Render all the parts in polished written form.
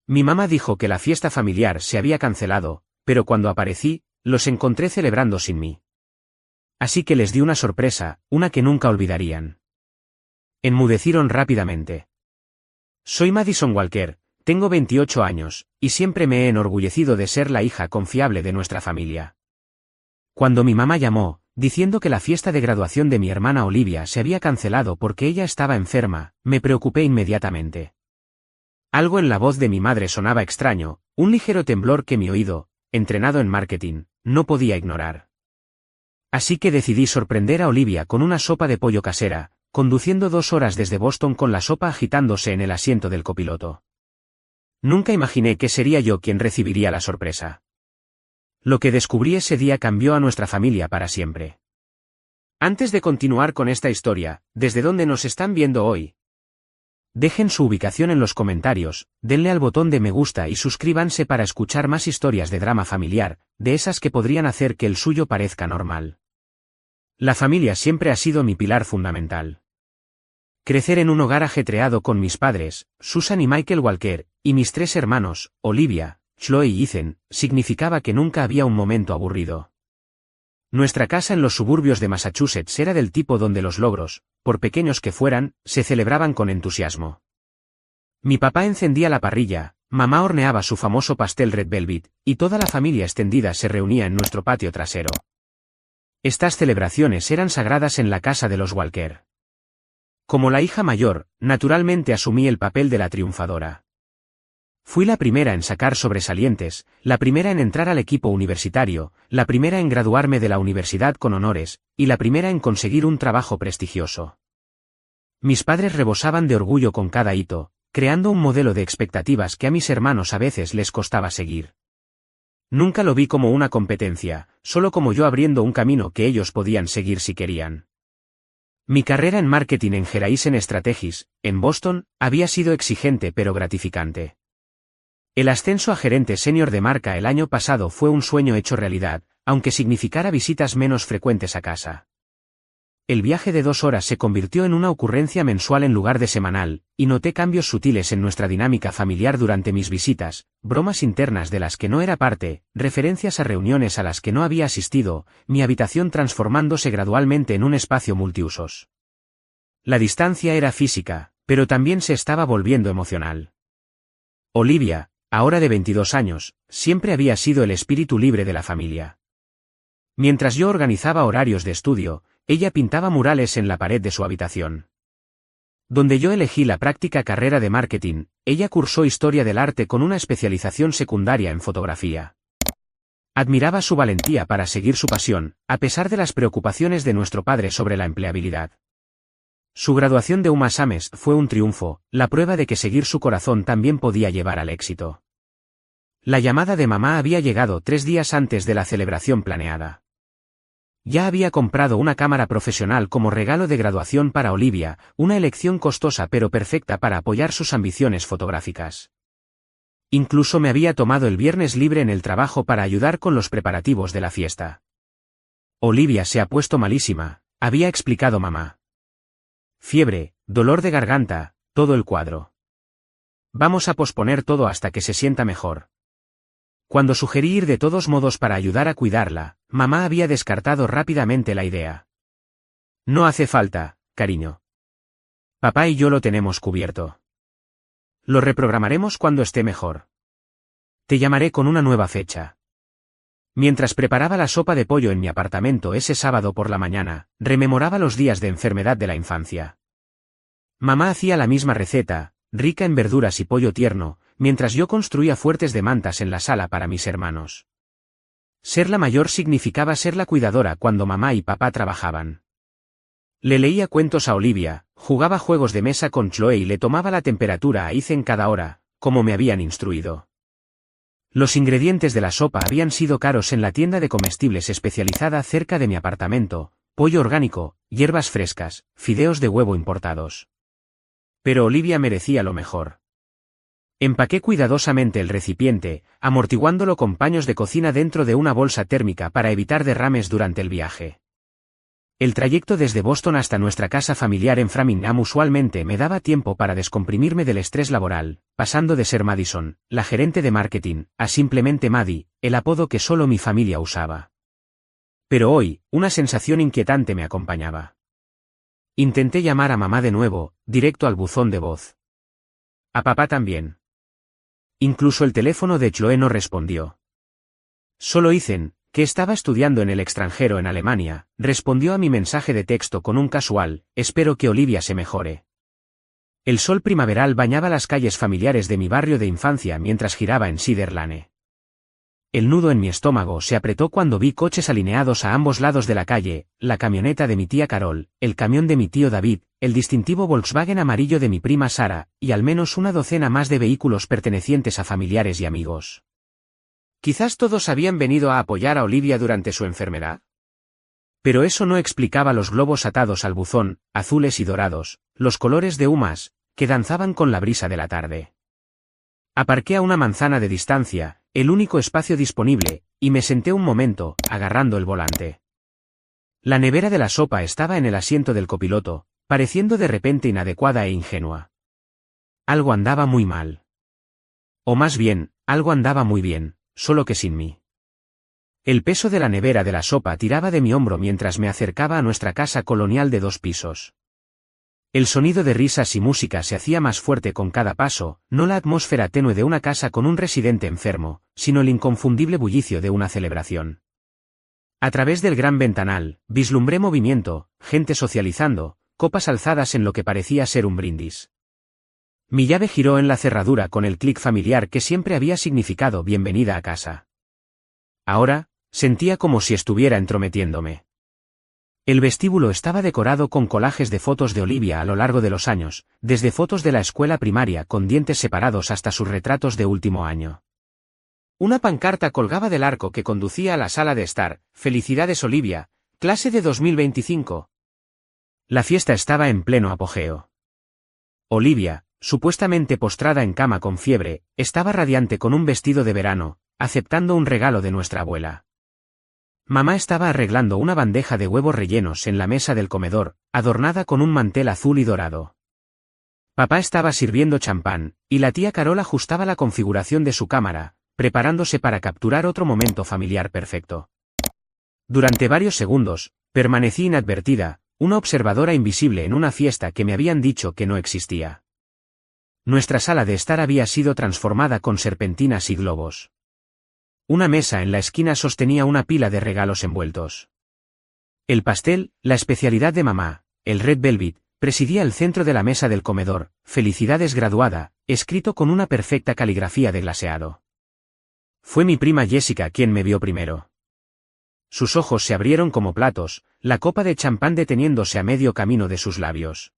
Mi mamá dijo que la fiesta familiar se había cancelado, pero cuando aparecí, los encontré celebrando sin mí. Así que les di una sorpresa, una que nunca olvidarían. Enmudecieron rápidamente. Soy Madison Walker, tengo 28 años, y siempre me he enorgullecido de ser la hija confiable de nuestra familia. Cuando mi mamá llamó, diciendo que la fiesta de graduación de mi hermana Olivia se había cancelado porque ella estaba enferma, me preocupé inmediatamente. Algo en la voz de mi madre sonaba extraño, un ligero temblor que mi oído, entrenado en marketing, no podía ignorar. Así que decidí sorprender a Olivia con una sopa de pollo casera, conduciendo 2 horas desde Boston con la sopa agitándose en el asiento del copiloto. Nunca imaginé que sería yo quien recibiría la sorpresa. Lo que descubrí ese día cambió a nuestra familia para siempre. Antes de continuar con esta historia, ¿desde dónde nos están viendo hoy? Dejen su ubicación en los comentarios, denle al botón de me gusta y suscríbanse para escuchar más historias de drama familiar, de esas que podrían hacer que el suyo parezca normal. La familia siempre ha sido mi pilar fundamental. Crecer en un hogar ajetreado con mis padres, Susan y Michael Walker, y mis 3 hermanos, Olivia, Chloe y Ethan, significaba que nunca había un momento aburrido. Nuestra casa en los suburbios de Massachusetts era del tipo donde los logros, por pequeños que fueran, se celebraban con entusiasmo. Mi papá encendía la parrilla, mamá horneaba su famoso pastel Red Velvet, y toda la familia extendida se reunía en nuestro patio trasero. Estas celebraciones eran sagradas en la casa de los Walker. Como la hija mayor, naturalmente asumí el papel de la triunfadora. Fui la primera en sacar sobresalientes, la primera en entrar al equipo universitario, la primera en graduarme de la universidad con honores, y la primera en conseguir un trabajo prestigioso. Mis padres rebosaban de orgullo con cada hito, creando un modelo de expectativas que a mis hermanos a veces les costaba seguir. Nunca lo vi como una competencia, solo como yo abriendo un camino que ellos podían seguir si querían. Mi carrera en marketing en Geraisen Strategies, en Boston, había sido exigente pero gratificante. El ascenso a gerente senior de marca el año pasado fue un sueño hecho realidad, aunque significara visitas menos frecuentes a casa. El viaje de 2 horas se convirtió en una ocurrencia mensual en lugar de semanal, y noté cambios sutiles en nuestra dinámica familiar durante mis visitas, bromas internas de las que no era parte, referencias a reuniones a las que no había asistido, mi habitación transformándose gradualmente en un espacio multiusos. La distancia era física, pero también se estaba volviendo emocional. Olivia, ahora de 22 años, siempre había sido el espíritu libre de la familia. Mientras yo organizaba horarios de estudio, ella pintaba murales en la pared de su habitación. Donde yo elegí la práctica carrera de marketing, ella cursó historia del arte con una especialización secundaria en fotografía. Admiraba su valentía para seguir su pasión, a pesar de las preocupaciones de nuestro padre sobre la empleabilidad. Su graduación de UMass Amherst fue un triunfo, la prueba de que seguir su corazón también podía llevar al éxito. La llamada de mamá había llegado 3 días antes de la celebración planeada. Ya había comprado una cámara profesional como regalo de graduación para Olivia, una elección costosa pero perfecta para apoyar sus ambiciones fotográficas. Incluso me había tomado el viernes libre en el trabajo para ayudar con los preparativos de la fiesta. Olivia se ha puesto malísima, había explicado mamá. Fiebre, dolor de garganta, todo el cuadro. Vamos a posponer todo hasta que se sienta mejor. Cuando sugerí ir de todos modos para ayudar a cuidarla, mamá había descartado rápidamente la idea. No hace falta, cariño. Papá y yo lo tenemos cubierto. Lo reprogramaremos cuando esté mejor. Te llamaré con una nueva fecha. Mientras preparaba la sopa de pollo en mi apartamento ese sábado por la mañana, rememoraba los días de enfermedad de la infancia. Mamá hacía la misma receta, rica en verduras y pollo tierno, mientras yo construía fuertes de mantas en la sala para mis hermanos. Ser la mayor significaba ser la cuidadora cuando mamá y papá trabajaban. Le leía cuentos a Olivia, jugaba juegos de mesa con Chloe y le tomaba la temperatura a Ethan cada hora, como me habían instruido. Los ingredientes de la sopa habían sido caros en la tienda de comestibles especializada cerca de mi apartamento, pollo orgánico, hierbas frescas, fideos de huevo importados. Pero Olivia merecía lo mejor. Empaqué cuidadosamente el recipiente, amortiguándolo con paños de cocina dentro de una bolsa térmica para evitar derrames durante el viaje. El trayecto desde Boston hasta nuestra casa familiar en Framingham usualmente me daba tiempo para descomprimirme del estrés laboral, pasando de ser Madison, la gerente de marketing, a simplemente Maddie, el apodo que solo mi familia usaba. Pero hoy, una sensación inquietante me acompañaba. Intenté llamar a mamá de nuevo, directo al buzón de voz. A papá también. Incluso el teléfono de Chloe no respondió. Solo Ethan, que estaba estudiando en el extranjero en Alemania, respondió a mi mensaje de texto con un casual: espero que Olivia se mejore. El sol primaveral bañaba las calles familiares de mi barrio de infancia mientras giraba en Cedar Lane. El nudo en mi estómago se apretó cuando vi coches alineados a ambos lados de la calle, la camioneta de mi tía Carol, el camión de mi tío David, el distintivo Volkswagen amarillo de mi prima Sara, y al menos una docena más de vehículos pertenecientes a familiares y amigos. Quizás todos habían venido a apoyar a Olivia durante su enfermedad. Pero eso no explicaba los globos atados al buzón, azules y dorados, los colores de humas, que danzaban con la brisa de la tarde. Aparqué a una manzana de distancia, el único espacio disponible, y me senté un momento, agarrando el volante. La nevera de la sopa estaba en el asiento del copiloto, pareciendo de repente inadecuada e ingenua. Algo andaba muy mal. O más bien, algo andaba muy bien, solo que sin mí. El peso de la nevera de la sopa tiraba de mi hombro mientras me acercaba a nuestra casa colonial de 2 pisos. El sonido de risas y música se hacía más fuerte con cada paso, no la atmósfera tenue de una casa con un residente enfermo, sino el inconfundible bullicio de una celebración. A través del gran ventanal, vislumbré movimiento, gente socializando, copas alzadas en lo que parecía ser un brindis. Mi llave giró en la cerradura con el clic familiar que siempre había significado bienvenida a casa. Ahora, sentía como si estuviera entrometiéndome. El vestíbulo estaba decorado con collages de fotos de Olivia a lo largo de los años, desde fotos de la escuela primaria con dientes separados hasta sus retratos de último año. Una pancarta colgaba del arco que conducía a la sala de estar: «Felicidades Olivia, clase de 2025». La fiesta estaba en pleno apogeo. Olivia, supuestamente postrada en cama con fiebre, estaba radiante con un vestido de verano, aceptando un regalo de nuestra abuela. Mamá estaba arreglando una bandeja de huevos rellenos en la mesa del comedor, adornada con un mantel azul y dorado. Papá estaba sirviendo champán, y la tía Carol ajustaba la configuración de su cámara, preparándose para capturar otro momento familiar perfecto. Durante varios segundos, permanecí inadvertida, una observadora invisible en una fiesta que me habían dicho que no existía. Nuestra sala de estar había sido transformada con serpentinas y globos. Una mesa en la esquina sostenía una pila de regalos envueltos. El pastel, la especialidad de mamá, el Red Velvet, presidía el centro de la mesa del comedor: «Felicidades graduada», escrito con una perfecta caligrafía de glaseado. Fue mi prima Jessica quien me vio primero. Sus ojos se abrieron como platos, la copa de champán deteniéndose a medio camino de sus labios.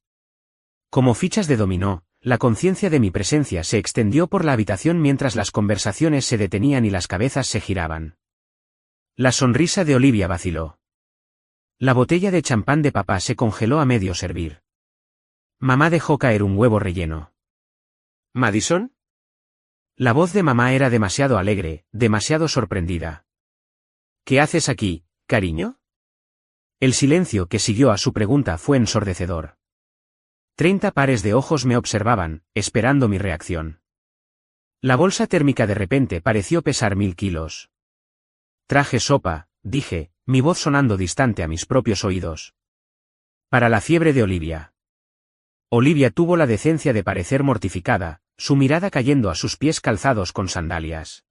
Como fichas de dominó, la conciencia de mi presencia se extendió por la habitación mientras las conversaciones se detenían y las cabezas se giraban. La sonrisa de Olivia vaciló. La botella de champán de papá se congeló a medio servir. Mamá dejó caer un huevo relleno. ¿Madison? La voz de mamá era demasiado alegre, demasiado sorprendida. ¿Qué haces aquí, cariño? El silencio que siguió a su pregunta fue ensordecedor. 30 pares de ojos me observaban, esperando mi reacción. La bolsa térmica de repente pareció pesar 1000 kilos. Traje sopa, dije, mi voz sonando distante a mis propios oídos. Para la fiebre de Olivia. Olivia tuvo la decencia de parecer mortificada, su mirada cayendo a sus pies calzados con sandalias.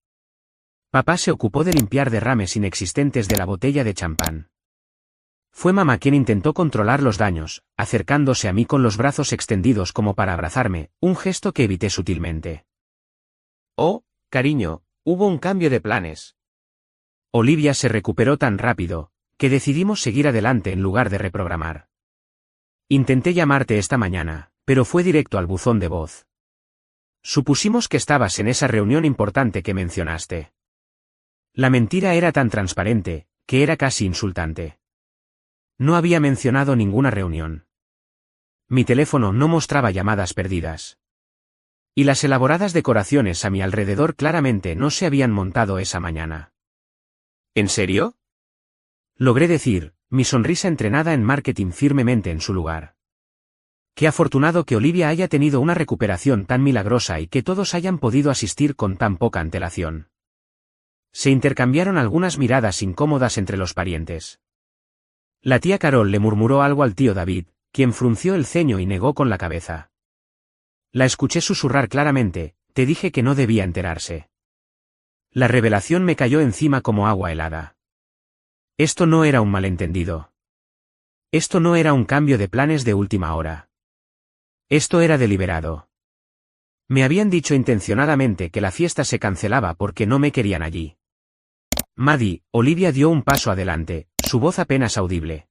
Papá se ocupó de limpiar derrames inexistentes de la botella de champán. Fue mamá quien intentó controlar los daños, acercándose a mí con los brazos extendidos como para abrazarme, un gesto que evité sutilmente. Oh, cariño, hubo un cambio de planes. Olivia se recuperó tan rápido, que decidimos seguir adelante en lugar de reprogramar. Intenté llamarte esta mañana, pero fue directo al buzón de voz. Supusimos que estabas en esa reunión importante que mencionaste. La mentira era tan transparente, que era casi insultante. No había mencionado ninguna reunión. Mi teléfono no mostraba llamadas perdidas. Y las elaboradas decoraciones a mi alrededor claramente no se habían montado esa mañana. ¿En serio? Logré decir, mi sonrisa entrenada en marketing firmemente en su lugar. Qué afortunado que Olivia haya tenido una recuperación tan milagrosa y que todos hayan podido asistir con tan poca antelación. Se intercambiaron algunas miradas incómodas entre los parientes. La tía Carol le murmuró algo al tío David, quien frunció el ceño y negó con la cabeza. La escuché susurrar claramente: te dije que no debía enterarse. La revelación me cayó encima como agua helada. Esto no era un malentendido. Esto no era un cambio de planes de última hora. Esto era deliberado. Me habían dicho intencionadamente que la fiesta se cancelaba porque no me querían allí. Maddie, Olivia dio un paso adelante, su voz apenas audible.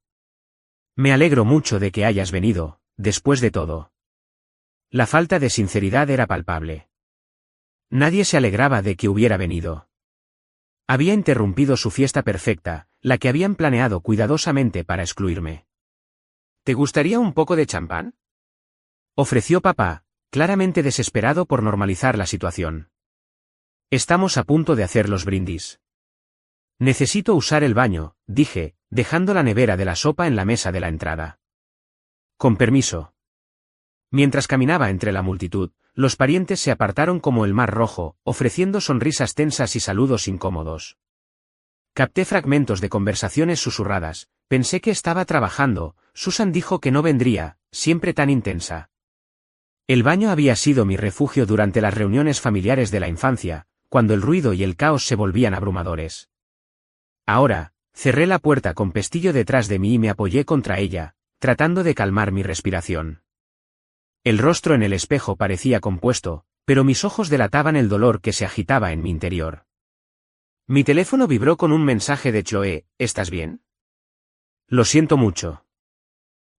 Me alegro mucho de que hayas venido, después de todo. La falta de sinceridad era palpable. Nadie se alegraba de que hubiera venido. Había interrumpido su fiesta perfecta, la que habían planeado cuidadosamente para excluirme. ¿Te gustaría un poco de champán?, ofreció papá, claramente desesperado por normalizar la situación. Estamos a punto de hacer los brindis. Necesito usar el baño, dije, dejando la nevera de la sopa en la mesa de la entrada. Con permiso. Mientras caminaba entre la multitud, los parientes se apartaron como el mar rojo, ofreciendo sonrisas tensas y saludos incómodos. Capté fragmentos de conversaciones susurradas. Pensé que estaba trabajando. Susan dijo que no vendría, siempre tan intensa. El baño había sido mi refugio durante las reuniones familiares de la infancia, cuando el ruido y el caos se volvían abrumadores. Ahora, cerré la puerta con pestillo detrás de mí y me apoyé contra ella, tratando de calmar mi respiración. El rostro en el espejo parecía compuesto, pero mis ojos delataban el dolor que se agitaba en mi interior. Mi teléfono vibró con un mensaje de Chloe: ¿estás bien? Lo siento mucho.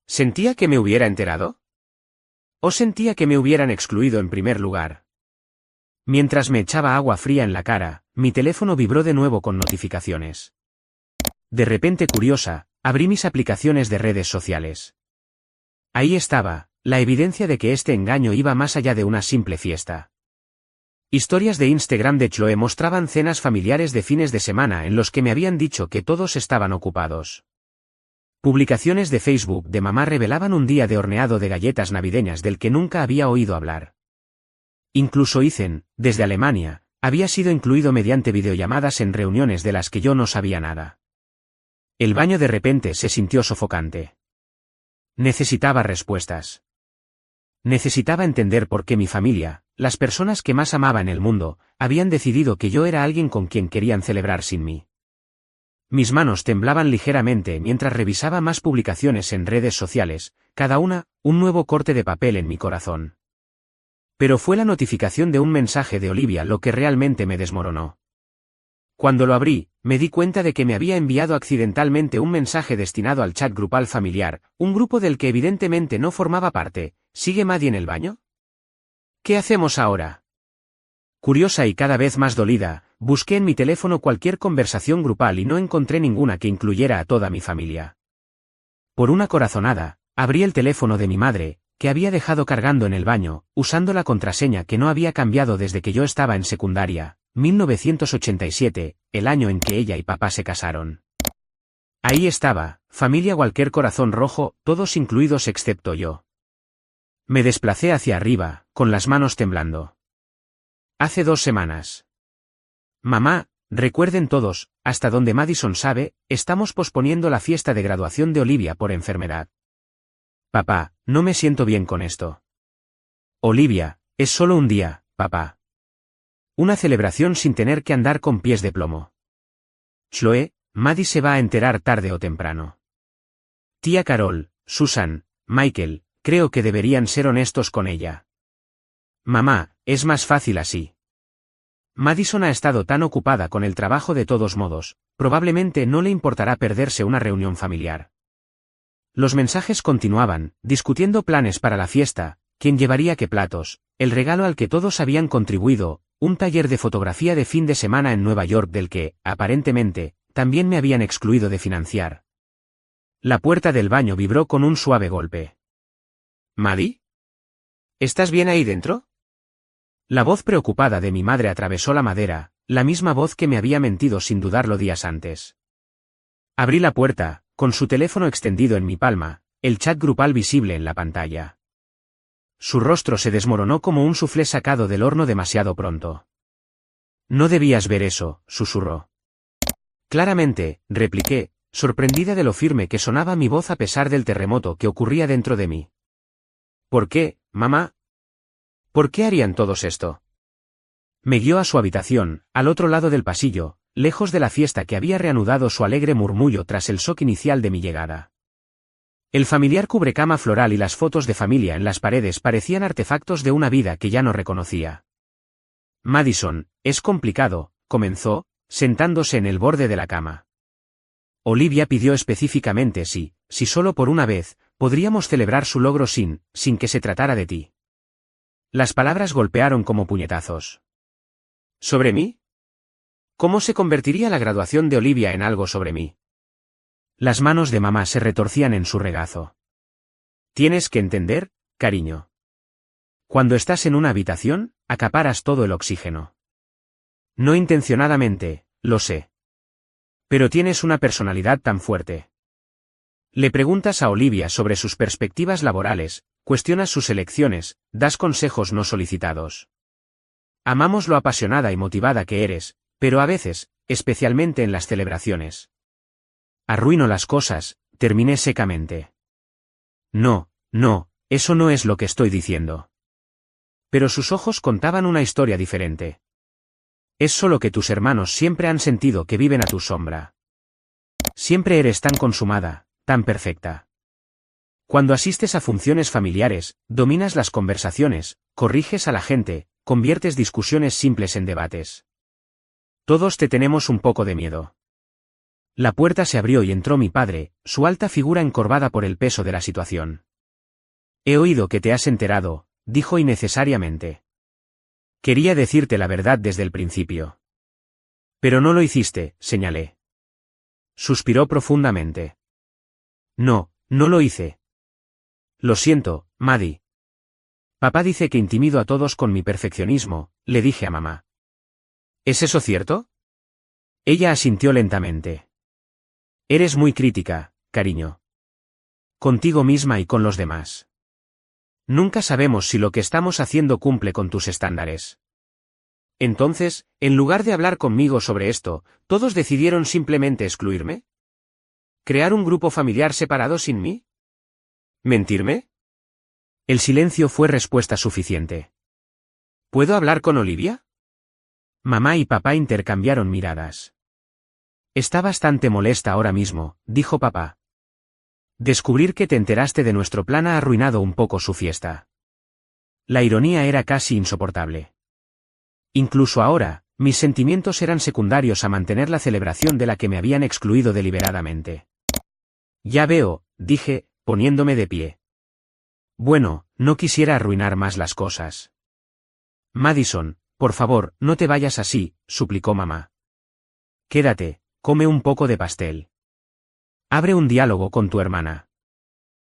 ¿Sentía que me hubiera enterado? ¿O sentía que me hubieran excluido en primer lugar? Mientras me echaba agua fría en la cara, mi teléfono vibró de nuevo con notificaciones. De repente curiosa, abrí mis aplicaciones de redes sociales. Ahí estaba, la evidencia de que este engaño iba más allá de una simple fiesta. Historias de Instagram de Chloe mostraban cenas familiares de fines de semana en los que me habían dicho que todos estaban ocupados. Publicaciones de Facebook de mamá revelaban un día de horneado de galletas navideñas del que nunca había oído hablar. Incluso Ethan, desde Alemania, había sido incluido mediante videollamadas en reuniones de las que yo no sabía nada. El baño de repente se sintió sofocante. Necesitaba respuestas. Necesitaba entender por qué mi familia, las personas que más amaba en el mundo, habían decidido que yo era alguien con quien querían celebrar sin mí. Mis manos temblaban ligeramente mientras revisaba más publicaciones en redes sociales, cada una, un nuevo corte de papel en mi corazón. Pero fue la notificación de un mensaje de Olivia lo que realmente me desmoronó. Cuando lo abrí, me di cuenta de que me había enviado accidentalmente un mensaje destinado al chat grupal familiar, un grupo del que evidentemente no formaba parte. ¿Sigue Maddie en el baño? ¿Qué hacemos ahora? Curiosa y cada vez más dolida, busqué en mi teléfono cualquier conversación grupal y no encontré ninguna que incluyera a toda mi familia. Por una corazonada, abrí el teléfono de mi madre, que había dejado cargando en el baño, usando la contraseña que no había cambiado desde que yo estaba en secundaria, 1987, el año en que ella y papá se casaron. Ahí estaba, familia Walker corazón rojo, todos incluidos excepto yo. Me desplacé hacia arriba, con las manos temblando. Hace 2 semanas. Mamá, recuerden todos, hasta donde Madison sabe, estamos posponiendo la fiesta de graduación de Olivia por enfermedad. Papá, no me siento bien con esto. Olivia, es solo un día, papá. Una celebración sin tener que andar con pies de plomo. Chloe, Maddie se va a enterar tarde o temprano. Tía Carol, Susan, Michael, creo que deberían ser honestos con ella. Mamá, es más fácil así. Madison ha estado tan ocupada con el trabajo de todos modos, probablemente no le importará perderse una reunión familiar. Los mensajes continuaban, discutiendo planes para la fiesta, quién llevaría qué platos, el regalo al que todos habían contribuido, un taller de fotografía de fin de semana en Nueva York del que, aparentemente, también me habían excluido de financiar. La puerta del baño vibró con un suave golpe. ¿Maddie? ¿Estás bien ahí dentro? La voz preocupada de mi madre atravesó la madera, la misma voz que me había mentido sin dudarlo días antes. Abrí la puerta, con su teléfono extendido en mi palma, el chat grupal visible en la pantalla. Su rostro se desmoronó como un suflé sacado del horno demasiado pronto. No debías ver eso, susurró. Claramente, repliqué, sorprendida de lo firme que sonaba mi voz a pesar del terremoto que ocurría dentro de mí. ¿Por qué, mamá? ¿Por qué harían todos esto? Me guió a su habitación, al otro lado del pasillo, lejos de la fiesta que había reanudado su alegre murmullo tras el shock inicial de mi llegada. El familiar cubrecama floral y las fotos de familia en las paredes parecían artefactos de una vida que ya no reconocía. Madison, es complicado, comenzó, sentándose en el borde de la cama. Olivia pidió específicamente si solo por una vez, podríamos celebrar su logro sin que se tratara de ti. Las palabras golpearon como puñetazos. ¿Sobre mí? ¿Cómo se convertiría la graduación de Olivia en algo sobre mí? Las manos de mamá se retorcían en su regazo. Tienes que entender, cariño. Cuando estás en una habitación, acaparas todo el oxígeno. No intencionadamente, lo sé. Pero tienes una personalidad tan fuerte. Le preguntas a Olivia sobre sus perspectivas laborales, cuestionas sus elecciones, das consejos no solicitados. Amamos lo apasionada y motivada que eres, pero a veces, especialmente en las celebraciones. Arruino las cosas, terminé secamente. No, eso no es lo que estoy diciendo. Pero sus ojos contaban una historia diferente. Es solo que tus hermanos siempre han sentido que viven a tu sombra. Siempre eres tan consumada, tan perfecta. Cuando asistes a funciones familiares, dominas las conversaciones, corriges a la gente, conviertes discusiones simples en debates. Todos te tenemos un poco de miedo. La puerta se abrió y entró mi padre, su alta figura encorvada por el peso de la situación. He oído que te has enterado, dijo innecesariamente. Quería decirte la verdad desde el principio. Pero no lo hiciste, señalé. Suspiró profundamente. No lo hice. Lo siento, Maddie. Papá dice que intimido a todos con mi perfeccionismo, le dije a mamá. ¿Es eso cierto? Ella asintió lentamente. Eres muy crítica, cariño. Contigo misma y con los demás. Nunca sabemos si lo que estamos haciendo cumple con tus estándares. Entonces, en lugar de hablar conmigo sobre esto, ¿todos decidieron simplemente excluirme? ¿Crear un grupo familiar separado sin mí? ¿Mentirme? El silencio fue respuesta suficiente. ¿Puedo hablar con Olivia? Mamá y papá intercambiaron miradas. Está bastante molesta ahora mismo, dijo papá. Descubrir que te enteraste de nuestro plan ha arruinado un poco su fiesta. La ironía era casi insoportable. Incluso ahora, mis sentimientos eran secundarios a mantener la celebración de la que me habían excluido deliberadamente. Ya veo, dije, poniéndome de pie. Bueno, no quisiera arruinar más las cosas. Madison, por favor, no te vayas así, suplicó mamá. Quédate, come un poco de pastel. Abre un diálogo con tu hermana.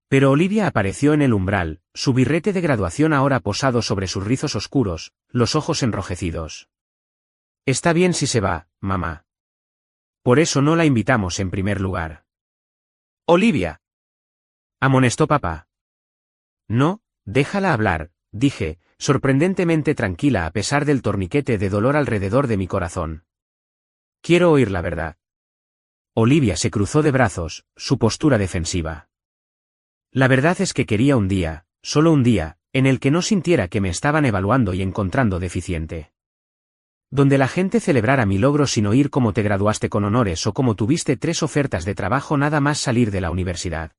Pero Olivia apareció en el umbral, su birrete de graduación ahora posado sobre sus rizos oscuros, los ojos enrojecidos. Está bien si se va, mamá. Por eso no la invitamos en primer lugar. Olivia. Amonestó papá. No, déjala hablar, dije, sorprendentemente tranquila a pesar del torniquete de dolor alrededor de mi corazón. Quiero oír la verdad. Olivia se cruzó de brazos, su postura defensiva. La verdad es que quería un día, solo un día, en el que no sintiera que me estaban evaluando y encontrando deficiente. Donde la gente celebrara mi logro sin oír cómo te graduaste con honores o cómo tuviste 3 ofertas de trabajo nada más salir de la universidad.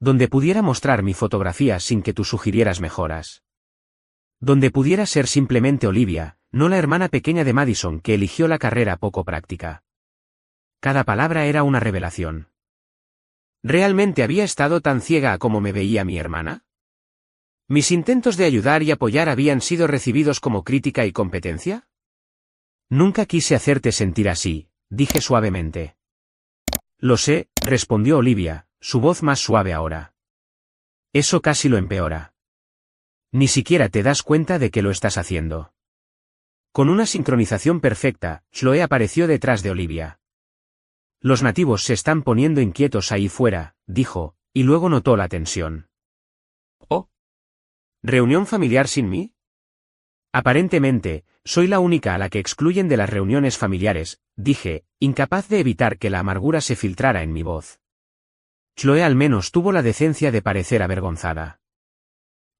Donde pudiera mostrar mi fotografía sin que tú sugirieras mejoras. Donde pudiera ser simplemente Olivia, no la hermana pequeña de Madison que eligió la carrera poco práctica. Cada palabra era una revelación. ¿Realmente había estado tan ciega como me veía mi hermana? ¿Mis intentos de ayudar y apoyar habían sido recibidos como crítica y competencia? Nunca quise hacerte sentir así, dije suavemente. Lo sé, respondió Olivia, su voz más suave ahora. Eso casi lo empeora. Ni siquiera te das cuenta de que lo estás haciendo. Con una sincronización perfecta, Chloe apareció detrás de Olivia. Los nativos se están poniendo inquietos ahí fuera, dijo, y luego notó la tensión. ¿Oh? ¿Reunión familiar sin mí? Aparentemente, soy la única a la que excluyen de las reuniones familiares, dije, incapaz de evitar que la amargura se filtrara en mi voz. Chloe al menos tuvo la decencia de parecer avergonzada.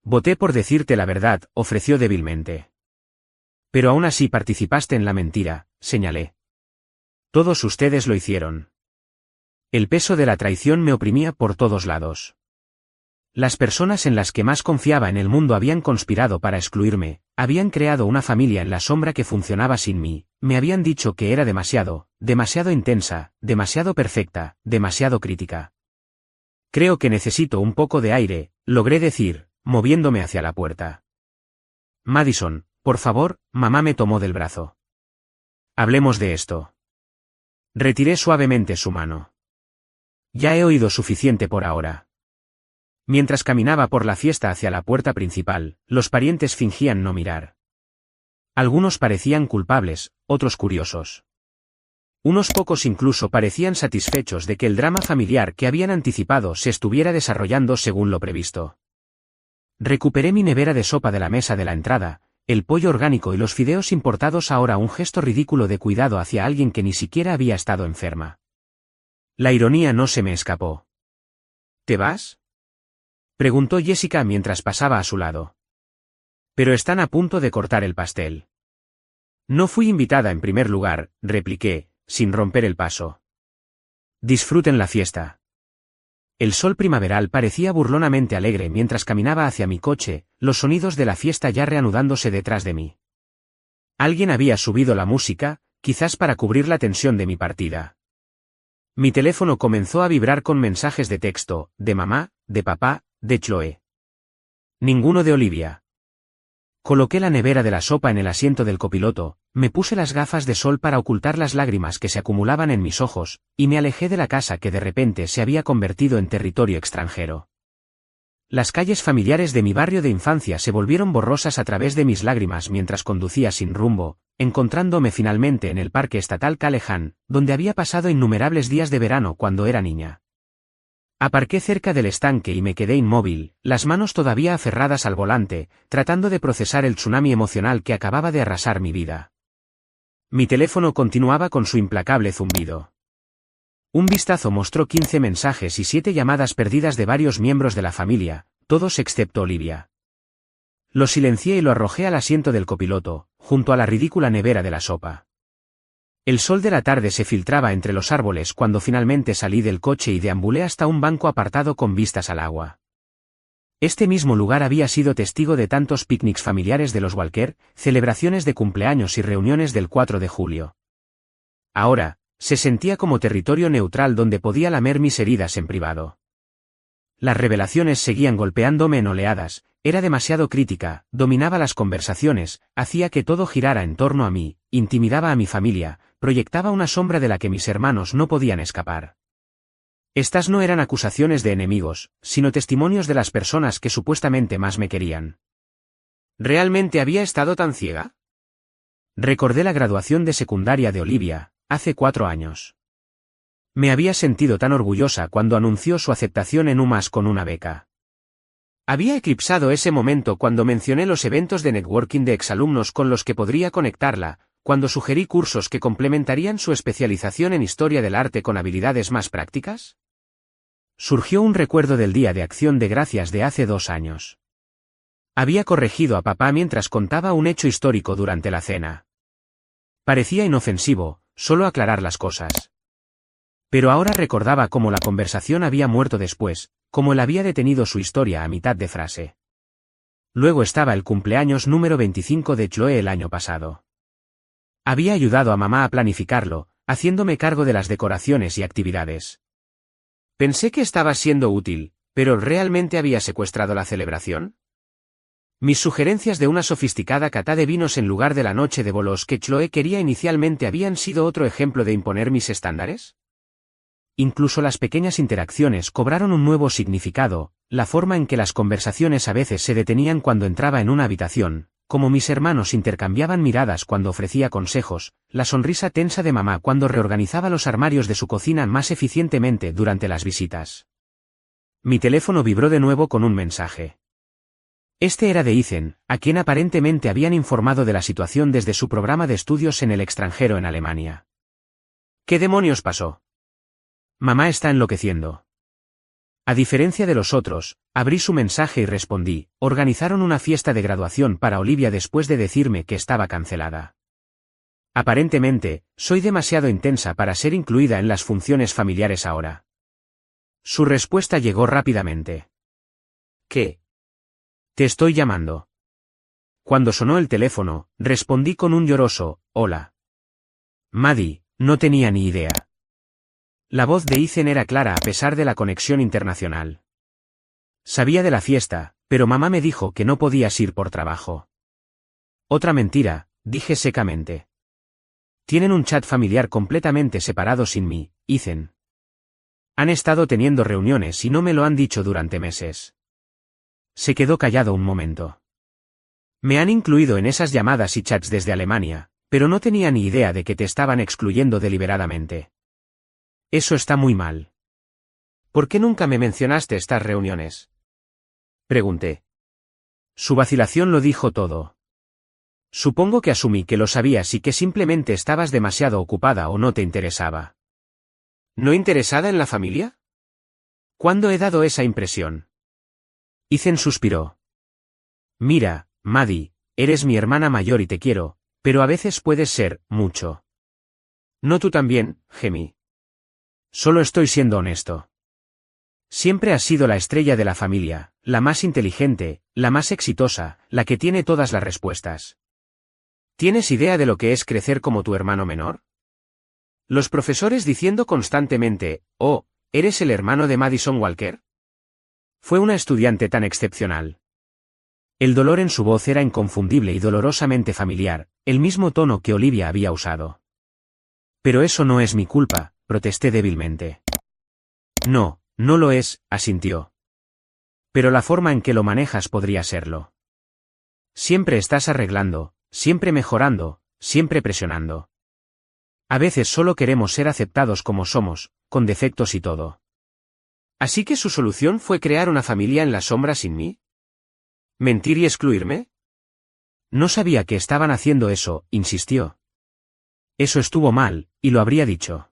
Voté por decirte la verdad, ofreció débilmente. Pero aún así participaste en la mentira, señalé. Todos ustedes lo hicieron. El peso de la traición me oprimía por todos lados. Las personas en las que más confiaba en el mundo habían conspirado para excluirme, habían creado una familia en la sombra que funcionaba sin mí, me habían dicho que era demasiado intensa, demasiado perfecta, demasiado crítica. Creo que necesito un poco de aire, logré decir, moviéndome hacia la puerta. Madison, por favor, mamá me tomó del brazo. Hablemos de esto. Retiré suavemente su mano. Ya he oído suficiente por ahora. Mientras caminaba por la fiesta hacia la puerta principal, los parientes fingían no mirar. Algunos parecían culpables, otros curiosos. Unos pocos incluso parecían satisfechos de que el drama familiar que habían anticipado se estuviera desarrollando según lo previsto. Recuperé mi nevera de sopa de la mesa de la entrada, el pollo orgánico y los fideos importados, ahora un gesto ridículo de cuidado hacia alguien que ni siquiera había estado enferma. La ironía no se me escapó. ¿Te vas?, preguntó Jessica mientras pasaba a su lado. Pero están a punto de cortar el pastel. No fui invitada en primer lugar, repliqué, sin romper el paso. Disfruten la fiesta. El sol primaveral parecía burlonamente alegre mientras caminaba hacia mi coche, los sonidos de la fiesta ya reanudándose detrás de mí. Alguien había subido la música, quizás para cubrir la tensión de mi partida. Mi teléfono comenzó a vibrar con mensajes de texto, de mamá, de papá, de Chloe. Ninguno de Olivia. Coloqué la nevera de la sopa en el asiento del copiloto, me puse las gafas de sol para ocultar las lágrimas que se acumulaban en mis ojos, y me alejé de la casa que de repente se había convertido en territorio extranjero. Las calles familiares de mi barrio de infancia se volvieron borrosas a través de mis lágrimas mientras conducía sin rumbo, encontrándome finalmente en el Parque Estatal Callahan, donde había pasado innumerables días de verano cuando era niña. Aparqué cerca del estanque y me quedé inmóvil, las manos todavía aferradas al volante, tratando de procesar el tsunami emocional que acababa de arrasar mi vida. Mi teléfono continuaba con su implacable zumbido. Un vistazo mostró 15 mensajes y 7 llamadas perdidas de varios miembros de la familia, todos excepto Olivia. Lo silencié y lo arrojé al asiento del copiloto, junto a la ridícula nevera de la sopa. El sol de la tarde se filtraba entre los árboles cuando finalmente salí del coche y deambulé hasta un banco apartado con vistas al agua. Este mismo lugar había sido testigo de tantos picnics familiares de los Walker, celebraciones de cumpleaños y reuniones del 4 de julio. Ahora, se sentía como territorio neutral donde podía lamer mis heridas en privado. Las revelaciones seguían golpeándome en oleadas, era demasiado crítica, dominaba las conversaciones, hacía que todo girara en torno a mí, intimidaba a mi familia, proyectaba una sombra de la que mis hermanos no podían escapar. Estas no eran acusaciones de enemigos, sino testimonios de las personas que supuestamente más me querían. ¿Realmente había estado tan ciega? Recordé la graduación de secundaria de Olivia, hace 4 años. Me había sentido tan orgullosa cuando anunció su aceptación en UMass con una beca. Había eclipsado ese momento cuando mencioné los eventos de networking de exalumnos con los que podría conectarla, cuando sugerí cursos que complementarían su especialización en historia del arte con habilidades más prácticas. Surgió un recuerdo del Día de Acción de Gracias de hace 2 años. Había corregido a papá mientras contaba un hecho histórico durante la cena. Parecía inofensivo, solo aclarar las cosas. Pero ahora recordaba cómo la conversación había muerto después, cómo él había detenido su historia a mitad de frase. Luego estaba el cumpleaños número 25 de Chloe el año pasado. Había ayudado a mamá a planificarlo, haciéndome cargo de las decoraciones y actividades. Pensé que estaba siendo útil, pero ¿realmente había secuestrado la celebración? Mis sugerencias de una sofisticada cata de vinos en lugar de la noche de bolos que Chloe quería inicialmente habían sido otro ejemplo de imponer mis estándares. Incluso las pequeñas interacciones cobraron un nuevo significado, la forma en que las conversaciones a veces se detenían cuando entraba en una habitación, como mis hermanos intercambiaban miradas cuando ofrecía consejos, la sonrisa tensa de mamá cuando reorganizaba los armarios de su cocina más eficientemente durante las visitas. Mi teléfono vibró de nuevo con un mensaje. Este era de Ethan, a quien aparentemente habían informado de la situación desde su programa de estudios en el extranjero en Alemania. ¿Qué demonios pasó? Mamá está enloqueciendo. A diferencia de los otros, abrí su mensaje y respondí: organizaron una fiesta de graduación para Olivia después de decirme que estaba cancelada. Aparentemente, soy demasiado intensa para ser incluida en las funciones familiares ahora. Su respuesta llegó rápidamente. ¿Qué? Te estoy llamando. Cuando sonó el teléfono, respondí con un lloroso: hola. Maddie, no tenía ni idea. La voz de Ethan era clara a pesar de la conexión internacional. Sabía de la fiesta, pero mamá me dijo que no podías ir por trabajo. Otra mentira, dije secamente. Tienen un chat familiar completamente separado sin mí, Ethan. Han estado teniendo reuniones y no me lo han dicho durante meses. Se quedó callado un momento. Me han incluido en esas llamadas y chats desde Alemania, pero no tenía ni idea de que te estaban excluyendo deliberadamente. Eso está muy mal. ¿Por qué nunca me mencionaste estas reuniones? Pregunté. Su vacilación lo dijo todo. Supongo que asumí que lo sabías y que simplemente estabas demasiado ocupada o no te interesaba. ¿No interesada en la familia? ¿Cuándo he dado esa impresión? Ethan suspiró. Mira, Maddie, eres mi hermana mayor y te quiero, pero a veces puedes ser mucho. No, tú también, gemí. Solo estoy siendo honesto. Siempre has sido la estrella de la familia, la más inteligente, la más exitosa, la que tiene todas las respuestas. ¿Tienes idea de lo que es crecer como tu hermano menor? Los profesores diciendo constantemente: oh, ¿eres el hermano de Madison Walker? Fue una estudiante tan excepcional. El dolor en su voz era inconfundible y dolorosamente familiar, el mismo tono que Olivia había usado. Pero eso no es mi culpa, protesté débilmente. No, no lo es, asintió. Pero la forma en que lo manejas podría serlo. Siempre estás arreglando, siempre mejorando, siempre presionando. A veces solo queremos ser aceptados como somos, con defectos y todo. ¿Así que su solución fue crear una familia en la sombra sin mí? ¿Mentir y excluirme? No sabía que estaban haciendo eso, insistió. Eso estuvo mal, y lo habría dicho.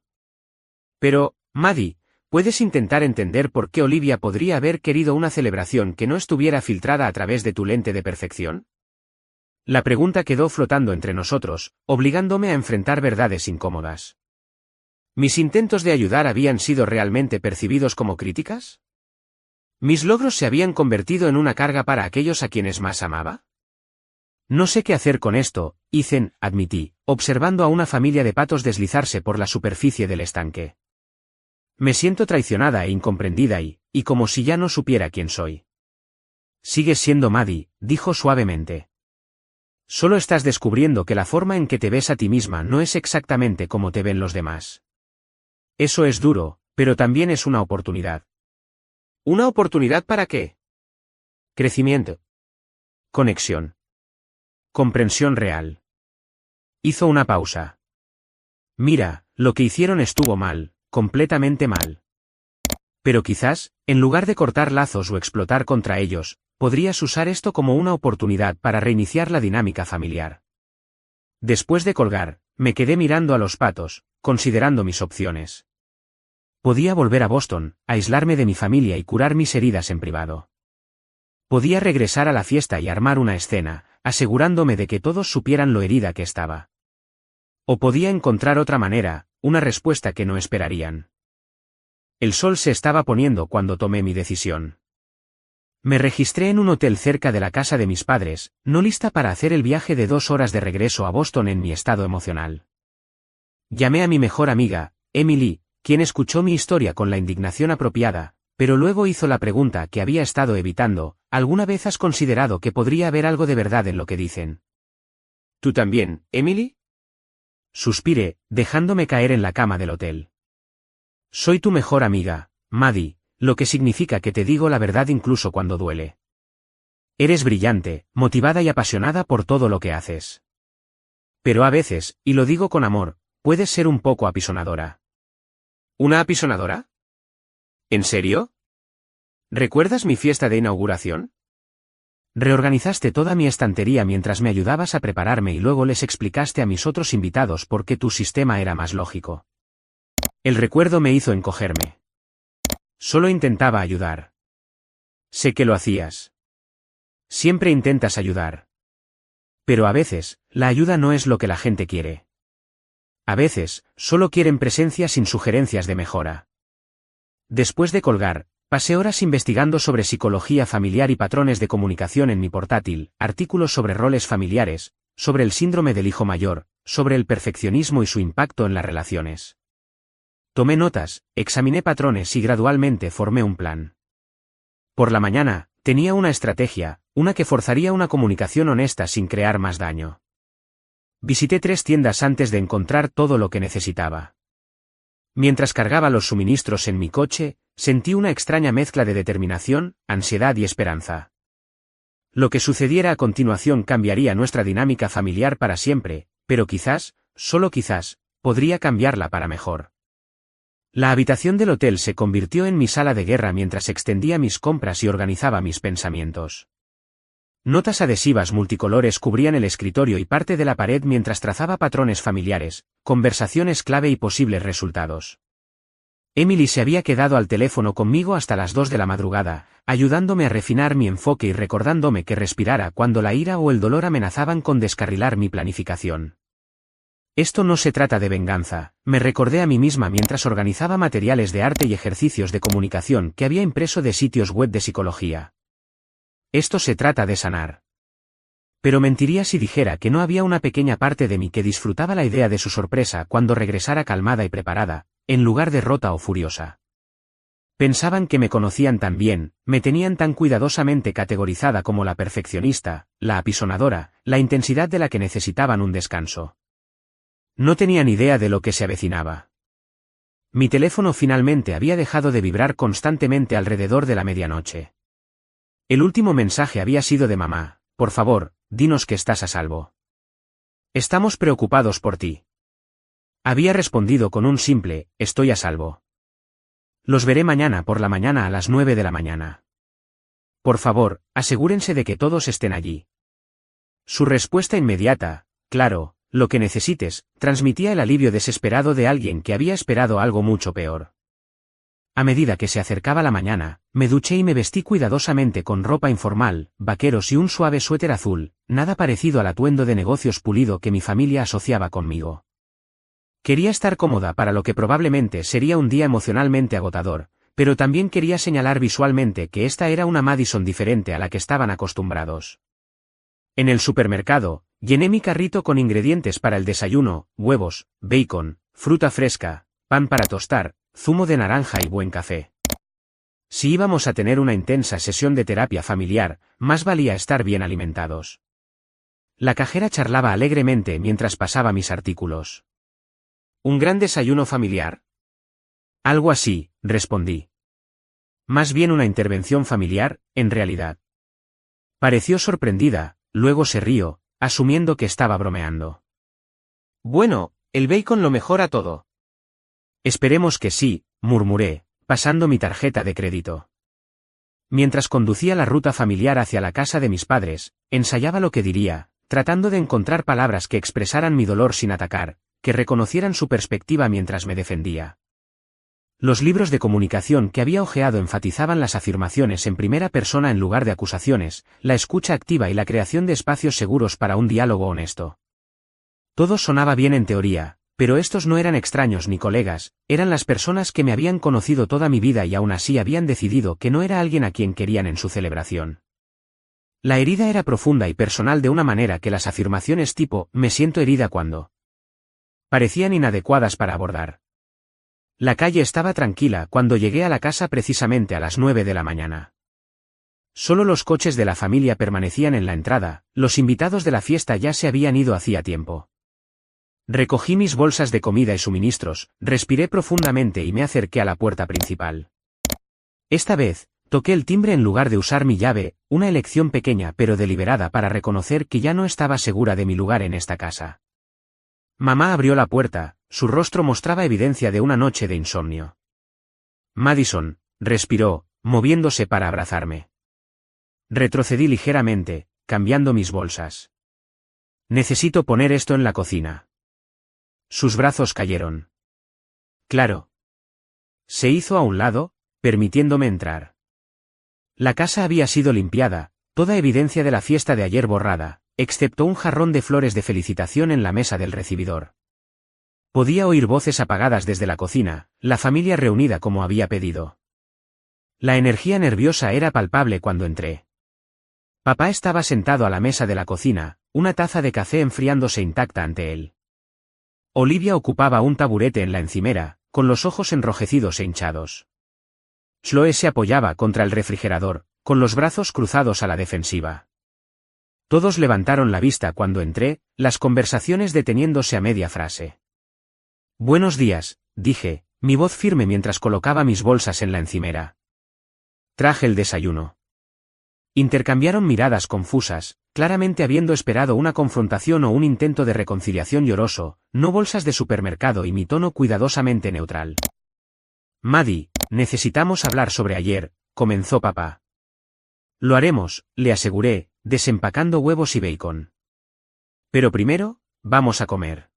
Pero, Maddie, ¿puedes intentar entender por qué Olivia podría haber querido una celebración que no estuviera filtrada a través de tu lente de perfección? La pregunta quedó flotando entre nosotros, obligándome a enfrentar verdades incómodas. ¿Mis intentos de ayudar habían sido realmente percibidos como críticas? ¿Mis logros se habían convertido en una carga para aquellos a quienes más amaba? No sé qué hacer con esto, Ethan, admití, observando a una familia de patos deslizarse por la superficie del estanque. Me siento traicionada e incomprendida y como si ya no supiera quién soy. Sigues siendo Maddie, dijo suavemente. Solo estás descubriendo que la forma en que te ves a ti misma no es exactamente como te ven los demás. Eso es duro, pero también es una oportunidad. ¿Una oportunidad para qué? Crecimiento. Conexión. Comprensión real. Hizo una pausa. Mira, lo que hicieron estuvo mal, completamente mal. Pero quizás, en lugar de cortar lazos o explotar contra ellos, podrías usar esto como una oportunidad para reiniciar la dinámica familiar. Después de colgar, me quedé mirando a los patos, considerando mis opciones. Podía volver a Boston, aislarme de mi familia y curar mis heridas en privado. Podía regresar a la fiesta y armar una escena, asegurándome de que todos supieran lo herida que estaba. O podía encontrar otra manera, una respuesta que no esperarían. El sol se estaba poniendo cuando tomé mi decisión. Me registré en un hotel cerca de la casa de mis padres, no lista para hacer el viaje de 2 horas de regreso a Boston en mi estado emocional. Llamé a mi mejor amiga, Emily, quien escuchó mi historia con la indignación apropiada, pero luego hizo la pregunta que había estado evitando: ¿alguna vez has considerado que podría haber algo de verdad en lo que dicen? ¿Tú también, Emily? Suspiré, dejándome caer en la cama del hotel. Soy tu mejor amiga, Maddie, lo que significa que te digo la verdad incluso cuando duele. Eres brillante, motivada y apasionada por todo lo que haces. Pero a veces, y lo digo con amor, puedes ser un poco apisonadora. ¿Una apisonadora? ¿En serio? ¿Recuerdas mi fiesta de inauguración? Reorganizaste toda mi estantería mientras me ayudabas a prepararme y luego les explicaste a mis otros invitados por qué tu sistema era más lógico. El recuerdo me hizo encogerme. Solo intentaba ayudar. Sé que lo hacías. Siempre intentas ayudar. Pero a veces, la ayuda no es lo que la gente quiere. A veces, solo quieren presencia sin sugerencias de mejora. Después de colgar, pasé horas investigando sobre psicología familiar y patrones de comunicación en mi portátil, artículos sobre roles familiares, sobre el síndrome del hijo mayor, sobre el perfeccionismo y su impacto en las relaciones. Tomé notas, examiné patrones y gradualmente formé un plan. Por la mañana, tenía una estrategia, una que forzaría una comunicación honesta sin crear más daño. Visité 3 tiendas antes de encontrar todo lo que necesitaba. Mientras cargaba los suministros en mi coche, sentí una extraña mezcla de determinación, ansiedad y esperanza. Lo que sucediera a continuación cambiaría nuestra dinámica familiar para siempre, pero quizás, solo quizás, podría cambiarla para mejor. La habitación del hotel se convirtió en mi sala de guerra mientras extendía mis compras y organizaba mis pensamientos. Notas adhesivas multicolores cubrían el escritorio y parte de la pared mientras trazaba patrones familiares, conversaciones clave y posibles resultados. Emily se había quedado al teléfono conmigo hasta las 2 de la madrugada, ayudándome a refinar mi enfoque y recordándome que respirara cuando la ira o el dolor amenazaban con descarrilar mi planificación. Esto no se trata de venganza, me recordé a mí misma mientras organizaba materiales de arte y ejercicios de comunicación que había impreso de sitios web de psicología. Esto se trata de sanar. Pero mentiría si dijera que no había una pequeña parte de mí que disfrutaba la idea de su sorpresa cuando regresara calmada y preparada, en lugar de rota o furiosa. Pensaban que me conocían tan bien, me tenían tan cuidadosamente categorizada como la perfeccionista, la apisonadora, la intensidad de la que necesitaban un descanso. No tenían idea de lo que se avecinaba. Mi teléfono finalmente había dejado de vibrar constantemente alrededor de la medianoche. El último mensaje había sido de mamá: por favor, dinos que estás a salvo. Estamos preocupados por ti. Había respondido con un simple: estoy a salvo. Los veré mañana por la mañana a las 9 de la mañana. Por favor, asegúrense de que todos estén allí. Su respuesta inmediata: claro, lo que necesites, transmitía el alivio desesperado de alguien que había esperado algo mucho peor. A medida que se acercaba la mañana, me duché y me vestí cuidadosamente con ropa informal, vaqueros y un suave suéter azul, nada parecido al atuendo de negocios pulido que mi familia asociaba conmigo. Quería estar cómoda para lo que probablemente sería un día emocionalmente agotador, pero también quería señalar visualmente que esta era una Madison diferente a la que estaban acostumbrados. En el supermercado, llené mi carrito con ingredientes para el desayuno: huevos, bacon, fruta fresca, pan para tostar, zumo de naranja y buen café. Si íbamos a tener una intensa sesión de terapia familiar, más valía estar bien alimentados. La cajera charlaba alegremente mientras pasaba mis artículos. ¿Un gran desayuno familiar? Algo así, respondí. Más bien una intervención familiar, en realidad. Pareció sorprendida, luego se rió, asumiendo que estaba bromeando. Bueno, el bacon lo mejora todo. Esperemos que sí, murmuré, pasando mi tarjeta de crédito. Mientras conducía la ruta familiar hacia la casa de mis padres, ensayaba lo que diría, tratando de encontrar palabras que expresaran mi dolor sin atacar, que reconocieran su perspectiva mientras me defendía. Los libros de comunicación que había hojeado enfatizaban las afirmaciones en primera persona en lugar de acusaciones, la escucha activa y la creación de espacios seguros para un diálogo honesto. Todo sonaba bien en teoría, pero estos no eran extraños ni colegas, eran las personas que me habían conocido toda mi vida y aún así habían decidido que no era alguien a quien querían en su celebración. La herida era profunda y personal de una manera que las afirmaciones tipo «me siento herida cuando» parecían inadecuadas para abordar. La calle estaba tranquila cuando llegué a la casa precisamente a las 9 de la mañana. Solo los coches de la familia permanecían en la entrada, los invitados de la fiesta ya se habían ido hacía tiempo. Recogí mis bolsas de comida y suministros, respiré profundamente y me acerqué a la puerta principal. Esta vez, Toqué el timbre en lugar de usar mi llave, una elección pequeña pero deliberada para reconocer que ya no estaba segura de mi lugar en esta casa. Mamá abrió la puerta, su rostro mostraba evidencia de una noche de insomnio. Madison, respiró, moviéndose para abrazarme. Retrocedí ligeramente, cambiando mis bolsas. Necesito poner esto en la cocina. Sus brazos cayeron. Claro. Se hizo a un lado, permitiéndome entrar. La casa había sido limpiada, toda evidencia de la fiesta de ayer borrada, excepto un jarrón de flores de felicitación en la mesa del recibidor. Podía oír voces apagadas desde la cocina, la familia reunida como había pedido. La energía nerviosa era palpable cuando entré. Papá estaba sentado a la mesa de la cocina, una taza de café enfriándose intacta ante él. Olivia ocupaba un taburete en la encimera, con los ojos enrojecidos e hinchados. Chloe se apoyaba contra el refrigerador, con los brazos cruzados a la defensiva. Todos levantaron la vista cuando entré, las conversaciones deteniéndose a media frase. Buenos días, dije, mi voz firme mientras colocaba mis bolsas en la encimera. Traje el desayuno. Intercambiaron miradas confusas, claramente habiendo esperado una confrontación o un intento de reconciliación lloroso, no bolsas de supermercado y mi tono cuidadosamente neutral. Maddie, necesitamos hablar sobre ayer, comenzó papá. Lo haremos, le aseguré, desempacando huevos y bacon. Pero primero, vamos a comer.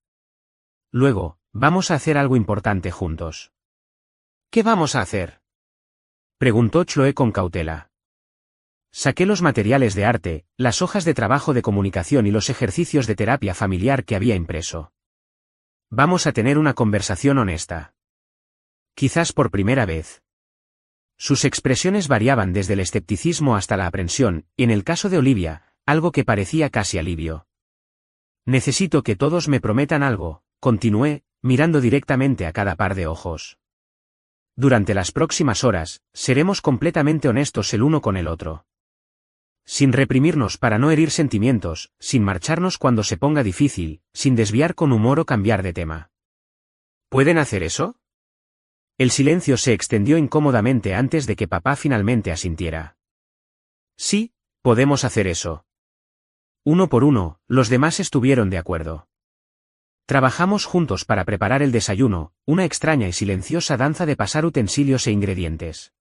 Luego, vamos a hacer algo importante juntos. ¿Qué vamos a hacer?, preguntó Chloe con cautela. Saqué los materiales de arte, las hojas de trabajo de comunicación y los ejercicios de terapia familiar que había impreso. Vamos a tener una conversación honesta. Quizás por primera vez. Sus expresiones variaban desde el escepticismo hasta la aprensión, y en el caso de Olivia, algo que parecía casi alivio. Necesito que todos me prometan algo, continué, mirando directamente a cada par de ojos. Durante las próximas horas, seremos completamente honestos el uno con el otro. Sin reprimirnos para no herir sentimientos, sin marcharnos cuando se ponga difícil, sin desviar con humor o cambiar de tema. ¿Pueden hacer eso? El silencio se extendió incómodamente antes de que papá finalmente asintiera. Sí, podemos hacer eso. Uno por uno, los demás estuvieron de acuerdo. Trabajamos juntos para preparar el desayuno, una extraña y silenciosa danza de pasar utensilios e ingredientes.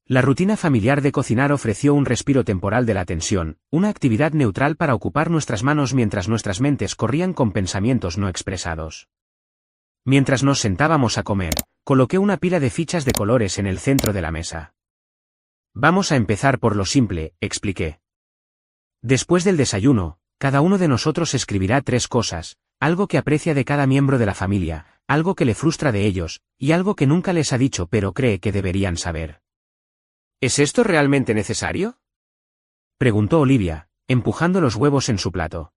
La rutina familiar de cocinar ofreció un respiro temporal de la tensión, una actividad neutral para ocupar nuestras manos mientras nuestras mentes corrían con pensamientos no expresados. Mientras nos sentábamos a comer, coloqué una pila de fichas de colores en el centro de la mesa. Vamos a empezar por lo simple, expliqué. Después del desayuno, cada uno de nosotros escribirá 3 cosas, algo que aprecia de cada miembro de la familia, algo que le frustra de ellos, y algo que nunca les ha dicho pero cree que deberían saber. ¿Es esto realmente necesario?, preguntó Olivia, empujando los huevos en su plato.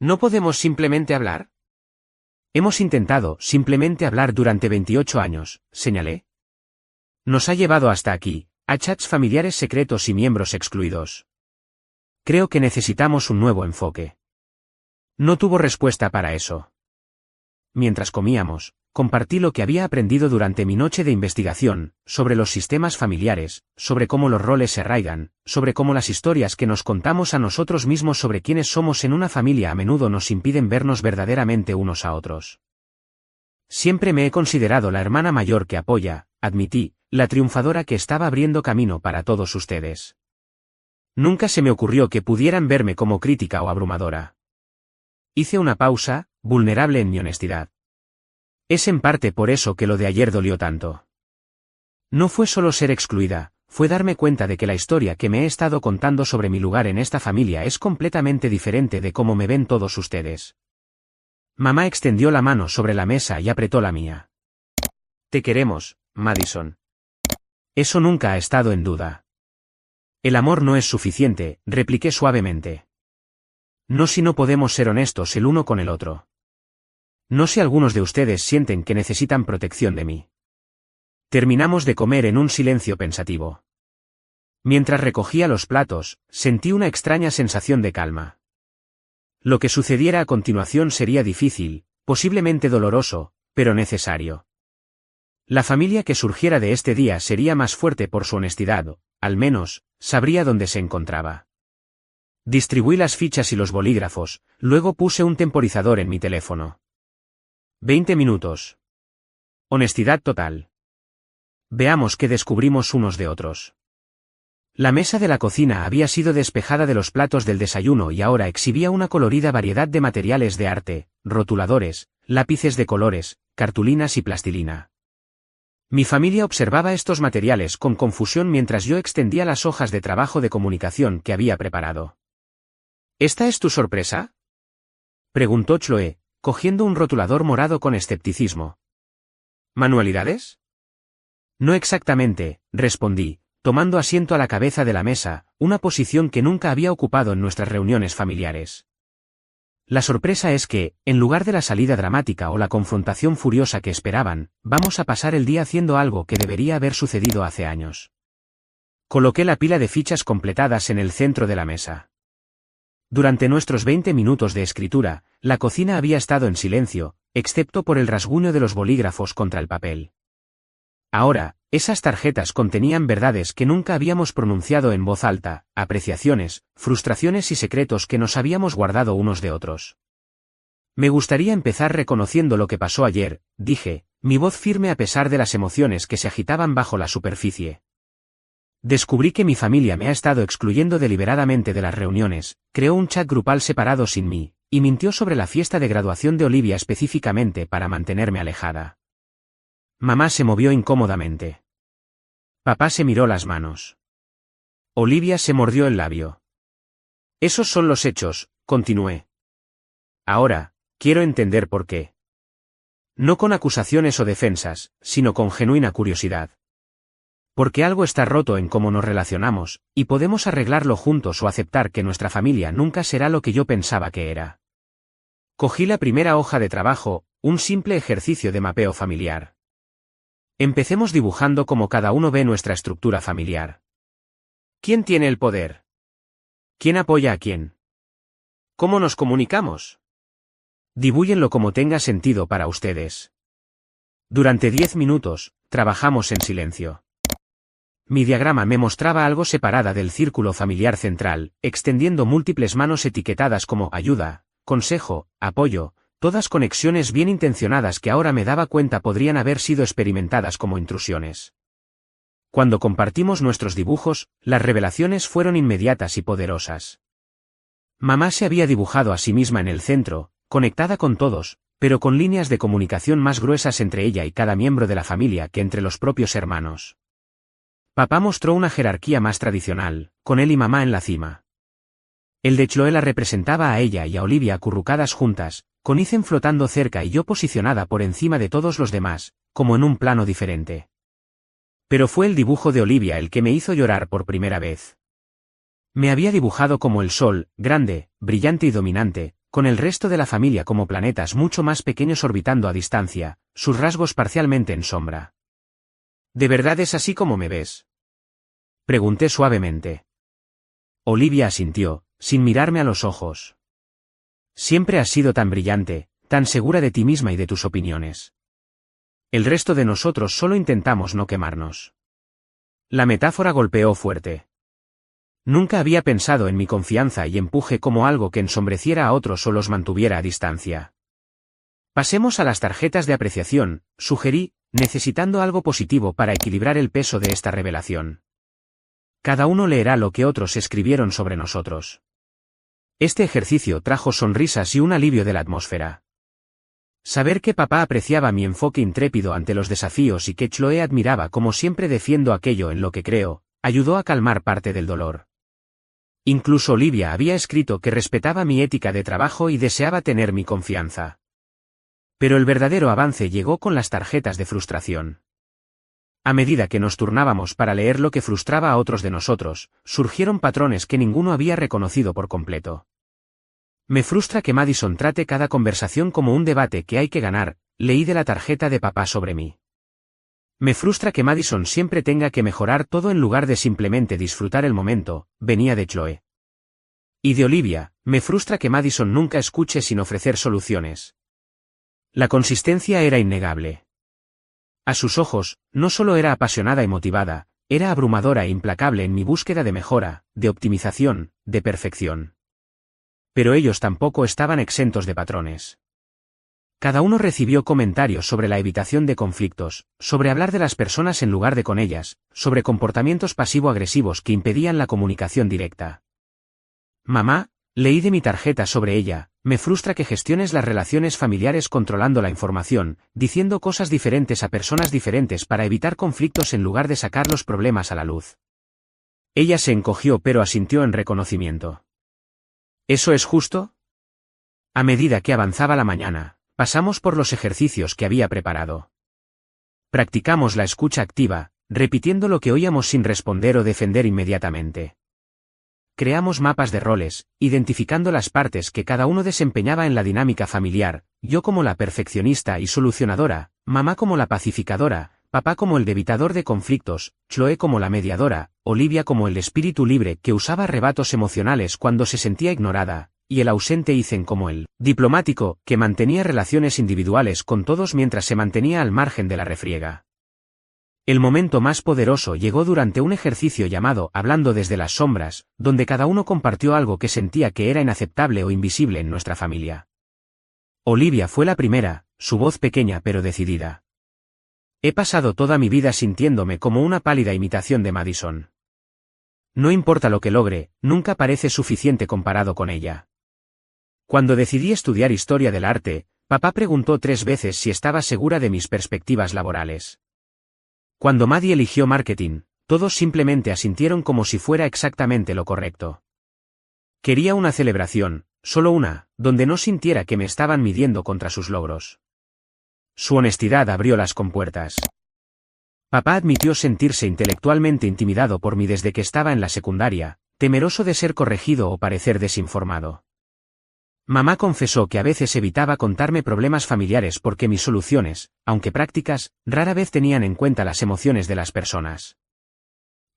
¿No podemos simplemente hablar? Hemos intentado simplemente hablar durante 28 años, señalé. Nos ha llevado hasta aquí, a chats familiares secretos y miembros excluidos. Creo que necesitamos un nuevo enfoque. No tuvo respuesta para eso. Mientras comíamos, compartí lo que había aprendido durante mi noche de investigación, sobre los sistemas familiares, sobre cómo los roles se arraigan, sobre cómo las historias que nos contamos a nosotros mismos sobre quiénes somos en una familia a menudo nos impiden vernos verdaderamente unos a otros. Siempre me he considerado la hermana mayor que apoya, admití, la triunfadora que estaba abriendo camino para todos ustedes. Nunca se me ocurrió que pudieran verme como crítica o abrumadora. Hice una pausa, vulnerable en mi honestidad. Es en parte por eso que lo de ayer dolió tanto. No fue solo ser excluida, fue darme cuenta de que la historia que me he estado contando sobre mi lugar en esta familia es completamente diferente de cómo me ven todos ustedes. Mamá extendió la mano sobre la mesa y apretó la mía. Te queremos, Madison. Eso nunca ha estado en duda. El amor no es suficiente, repliqué suavemente. No si no podemos ser honestos el uno con el otro. No si algunos de ustedes sienten que necesitan protección de mí. Terminamos de comer en un silencio pensativo. Mientras recogía los platos, sentí una extraña sensación de calma. Lo que sucediera a continuación sería difícil, posiblemente doloroso, pero necesario. La familia que surgiera de este día sería más fuerte por su honestidad, o, al menos, sabría dónde se encontraba. Distribuí las fichas y los bolígrafos, luego puse un temporizador en mi teléfono. 20 minutos. Honestidad total. Veamos qué descubrimos unos de otros. La mesa de la cocina había sido despejada de los platos del desayuno y ahora exhibía una colorida variedad de materiales de arte, rotuladores, lápices de colores, cartulinas y plastilina. Mi familia observaba estos materiales con confusión mientras yo extendía las hojas de trabajo de comunicación que había preparado. ¿Esta es tu sorpresa?, preguntó Chloe, cogiendo un rotulador morado con escepticismo. ¿Manualidades? No exactamente, respondí, tomando asiento a la cabeza de la mesa, una posición que nunca había ocupado en nuestras reuniones familiares. La sorpresa es que, en lugar de la salida dramática o la confrontación furiosa que esperaban, vamos a pasar el día haciendo algo que debería haber sucedido hace años. Coloqué la pila de fichas completadas en el centro de la mesa. Durante nuestros 20 minutos de escritura, la cocina había estado en silencio, excepto por el rasguño de los bolígrafos contra el papel. Ahora, esas tarjetas contenían verdades que nunca habíamos pronunciado en voz alta, apreciaciones, frustraciones y secretos que nos habíamos guardado unos de otros. Me gustaría empezar reconociendo lo que pasó ayer, dije, mi voz firme a pesar de las emociones que se agitaban bajo la superficie. Descubrí que mi familia me ha estado excluyendo deliberadamente de las reuniones, creó un chat grupal separado sin mí, y mintió sobre la fiesta de graduación de Olivia específicamente para mantenerme alejada. Mamá se movió incómodamente. Papá se miró las manos. Olivia se mordió el labio. Esos son los hechos, continué. Ahora, quiero entender por qué. No con acusaciones o defensas, sino con genuina curiosidad. Porque algo está roto en cómo nos relacionamos, y podemos arreglarlo juntos o aceptar que nuestra familia nunca será lo que yo pensaba que era. Cogí la primera hoja de trabajo, un simple ejercicio de mapeo familiar. Empecemos dibujando cómo cada uno ve nuestra estructura familiar. ¿Quién tiene el poder? ¿Quién apoya a quién? ¿Cómo nos comunicamos? Dibúyenlo como tenga sentido para ustedes. Durante 10 minutos, trabajamos en silencio. Mi diagrama me mostraba algo separada del círculo familiar central, extendiendo múltiples manos etiquetadas como ayuda, consejo, apoyo, todas conexiones bien intencionadas que ahora me daba cuenta podrían haber sido experimentadas como intrusiones. Cuando compartimos nuestros dibujos, las revelaciones fueron inmediatas y poderosas. Mamá se había dibujado a sí misma en el centro, conectada con todos, pero con líneas de comunicación más gruesas entre ella y cada miembro de la familia que entre los propios hermanos. Papá mostró una jerarquía más tradicional, con él y mamá en la cima. El de Chloe la representaba a ella y a Olivia acurrucadas juntas, con Ethan flotando cerca y yo posicionada por encima de todos los demás, como en un plano diferente. Pero fue el dibujo de Olivia el que me hizo llorar por primera vez. Me había dibujado como el sol, grande, brillante y dominante, con el resto de la familia como planetas mucho más pequeños orbitando a distancia, sus rasgos parcialmente en sombra. ¿De verdad es así como me ves?, pregunté suavemente. Olivia asintió, sin mirarme a los ojos. Siempre has sido tan brillante, tan segura de ti misma y de tus opiniones. El resto de nosotros solo intentamos no quemarnos. La metáfora golpeó fuerte. Nunca había pensado en mi confianza y empuje como algo que ensombreciera a otros o los mantuviera a distancia. Pasemos a las tarjetas de apreciación, sugerí, necesitando algo positivo para equilibrar el peso de esta revelación. Cada uno leerá lo que otros escribieron sobre nosotros. Este ejercicio trajo sonrisas y un alivio de la atmósfera. Saber que papá apreciaba mi enfoque intrépido ante los desafíos y que Chloe admiraba como siempre defiendo aquello en lo que creo, ayudó a calmar parte del dolor. Incluso Olivia había escrito que respetaba mi ética de trabajo y deseaba tener mi confianza. Pero el verdadero avance llegó con las tarjetas de frustración. A medida que nos turnábamos para leer lo que frustraba a otros de nosotros, surgieron patrones que ninguno había reconocido por completo. Me frustra que Madison trate cada conversación como un debate que hay que ganar, leí de la tarjeta de papá sobre mí. Me frustra que Madison siempre tenga que mejorar todo en lugar de simplemente disfrutar el momento, venía de Chloe. Y de Olivia, me frustra que Madison nunca escuche sin ofrecer soluciones. La consistencia era innegable. A sus ojos, no solo era apasionada y motivada, era abrumadora e implacable en mi búsqueda de mejora, de optimización, de perfección. Pero ellos tampoco estaban exentos de patrones. Cada uno recibió comentarios sobre la evitación de conflictos, sobre hablar de las personas en lugar de con ellas, sobre comportamientos pasivo-agresivos que impedían la comunicación directa. Mamá, leí de mi tarjeta sobre ella, me frustra que gestiones las relaciones familiares controlando la información, diciendo cosas diferentes a personas diferentes para evitar conflictos en lugar de sacar los problemas a la luz. Ella se encogió pero asintió en reconocimiento. ¿Eso es justo? A medida que avanzaba la mañana, pasamos por los ejercicios que había preparado. Practicamos la escucha activa, repitiendo lo que oíamos sin responder o defender inmediatamente. Creamos mapas de roles, identificando las partes que cada uno desempeñaba en la dinámica familiar, yo como la perfeccionista y solucionadora, mamá como la pacificadora, papá como el evitador de conflictos, Chloe como la mediadora, Olivia como el espíritu libre que usaba arrebatos emocionales cuando se sentía ignorada, y el ausente Ethan como el diplomático que mantenía relaciones individuales con todos mientras se mantenía al margen de la refriega. El momento más poderoso llegó durante un ejercicio llamado Hablando desde las sombras, donde cada uno compartió algo que sentía que era inaceptable o invisible en nuestra familia. Olivia fue la primera, su voz pequeña pero decidida. He pasado toda mi vida sintiéndome como una pálida imitación de Madison. No importa lo que logre, nunca parece suficiente comparado con ella. Cuando decidí estudiar historia del arte, papá preguntó 3 veces si estaba segura de mis perspectivas laborales. Cuando Maddie eligió marketing, todos simplemente asintieron como si fuera exactamente lo correcto. Quería una celebración, solo una, donde no sintiera que me estaban midiendo contra sus logros. Su honestidad abrió las compuertas. Papá admitió sentirse intelectualmente intimidado por mí desde que estaba en la secundaria, temeroso de ser corregido o parecer desinformado. Mamá confesó que a veces evitaba contarme problemas familiares porque mis soluciones, aunque prácticas, rara vez tenían en cuenta las emociones de las personas.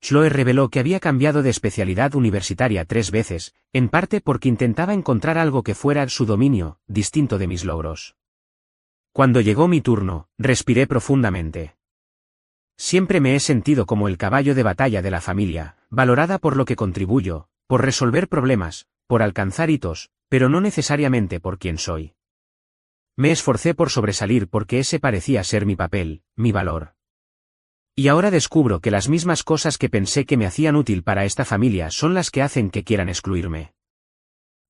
Chloe reveló que había cambiado de especialidad universitaria 3 veces, en parte porque intentaba encontrar algo que fuera su dominio, distinto de mis logros. Cuando llegó mi turno, respiré profundamente. Siempre me he sentido como el caballo de batalla de la familia, valorada por lo que contribuyo, por resolver problemas, por alcanzar hitos, pero no necesariamente por quien soy. Me esforcé por sobresalir porque ese parecía ser mi papel, mi valor. Y ahora descubro que las mismas cosas que pensé que me hacían útil para esta familia son las que hacen que quieran excluirme.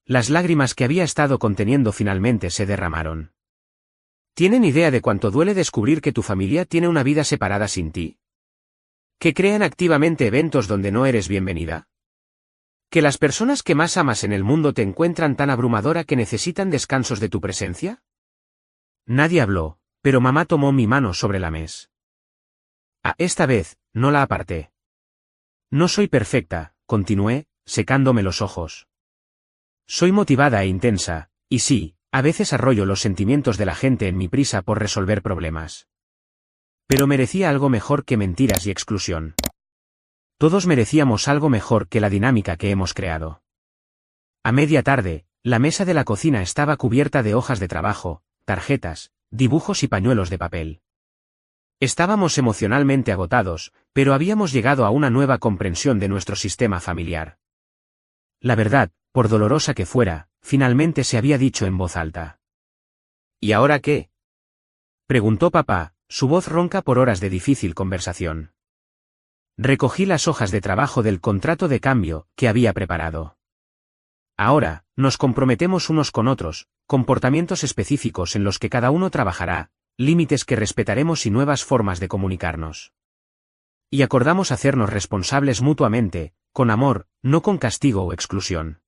Las lágrimas que había estado conteniendo finalmente se derramaron. ¿Tienen idea de cuánto duele descubrir que tu familia tiene una vida separada sin ti? ¿Que crean activamente eventos donde no eres bienvenida? ¿Que las personas que más amas en el mundo te encuentran tan abrumadora que necesitan descansos de tu presencia? Nadie habló, pero mamá tomó mi mano sobre la mesa. Esta vez, no la aparté. No soy perfecta, continué, secándome los ojos. Soy motivada e intensa, y sí, a veces arrollo los sentimientos de la gente en mi prisa por resolver problemas. Pero merecía algo mejor que mentiras y exclusión. Todos merecíamos algo mejor que la dinámica que hemos creado. A media tarde, la mesa de la cocina estaba cubierta de hojas de trabajo, tarjetas, dibujos y pañuelos de papel. Estábamos emocionalmente agotados, pero habíamos llegado a una nueva comprensión de nuestro sistema familiar. La verdad, por dolorosa que fuera, finalmente se había dicho en voz alta. ¿Y ahora qué? Preguntó papá, su voz ronca por horas de difícil conversación. Recogí las hojas de trabajo del contrato de cambio que había preparado. Ahora, nos comprometemos unos con otros, comportamientos específicos en los que cada uno trabajará, límites que respetaremos y nuevas formas de comunicarnos. Y acordamos hacernos responsables mutuamente, con amor, no con castigo o exclusión.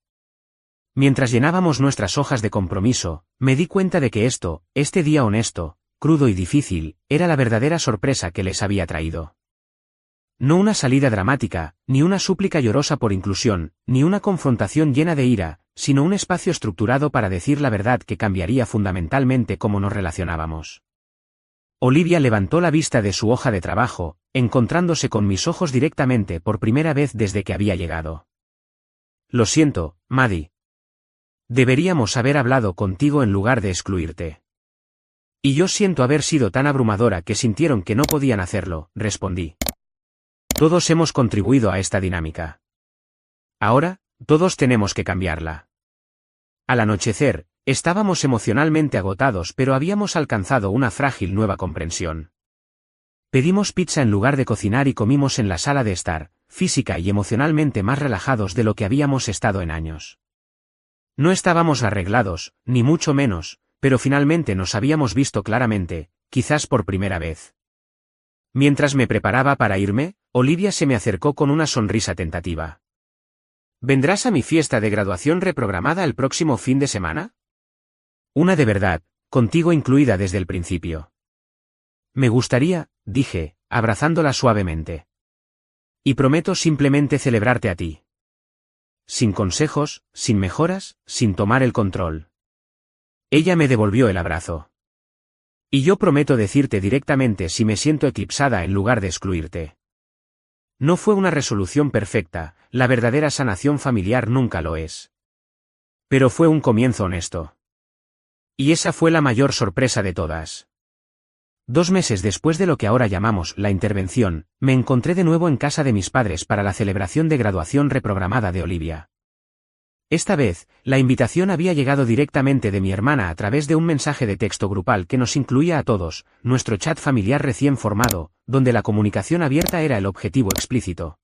Mientras llenábamos nuestras hojas de compromiso, me di cuenta de que este día honesto, crudo y difícil, era la verdadera sorpresa que les había traído. No una salida dramática, ni una súplica llorosa por inclusión, ni una confrontación llena de ira, sino un espacio estructurado para decir la verdad que cambiaría fundamentalmente cómo nos relacionábamos. Olivia levantó la vista de su hoja de trabajo, encontrándose con mis ojos directamente por primera vez desde que había llegado. Lo siento, Maddie. Deberíamos haber hablado contigo en lugar de excluirte. Y yo siento haber sido tan abrumadora que sintieron que no podían hacerlo, respondí. Todos hemos contribuido a esta dinámica. Ahora, todos tenemos que cambiarla. Al anochecer, estábamos emocionalmente agotados, pero habíamos alcanzado una frágil nueva comprensión. Pedimos pizza en lugar de cocinar y comimos en la sala de estar, física y emocionalmente más relajados de lo que habíamos estado en años. No estábamos arreglados, ni mucho menos, pero finalmente nos habíamos visto claramente, quizás por primera vez. Mientras me preparaba para irme, Olivia se me acercó con una sonrisa tentativa. ¿Vendrás a mi fiesta de graduación reprogramada el próximo fin de semana? Una de verdad, contigo incluida desde el principio. Me gustaría, dije, abrazándola suavemente. Y prometo simplemente celebrarte a ti. Sin consejos, sin mejoras, sin tomar el control. Ella me devolvió el abrazo. Y yo prometo decirte directamente si me siento eclipsada en lugar de excluirte. No fue una resolución perfecta, la verdadera sanación familiar nunca lo es. Pero fue un comienzo honesto. Y esa fue la mayor sorpresa de todas. 2 meses después de lo que ahora llamamos la intervención, me encontré de nuevo en casa de mis padres para la celebración de graduación reprogramada de Olivia. Esta vez, la invitación había llegado directamente de mi hermana a través de un mensaje de texto grupal que nos incluía a todos, nuestro chat familiar recién formado, donde la comunicación abierta era el objetivo explícito.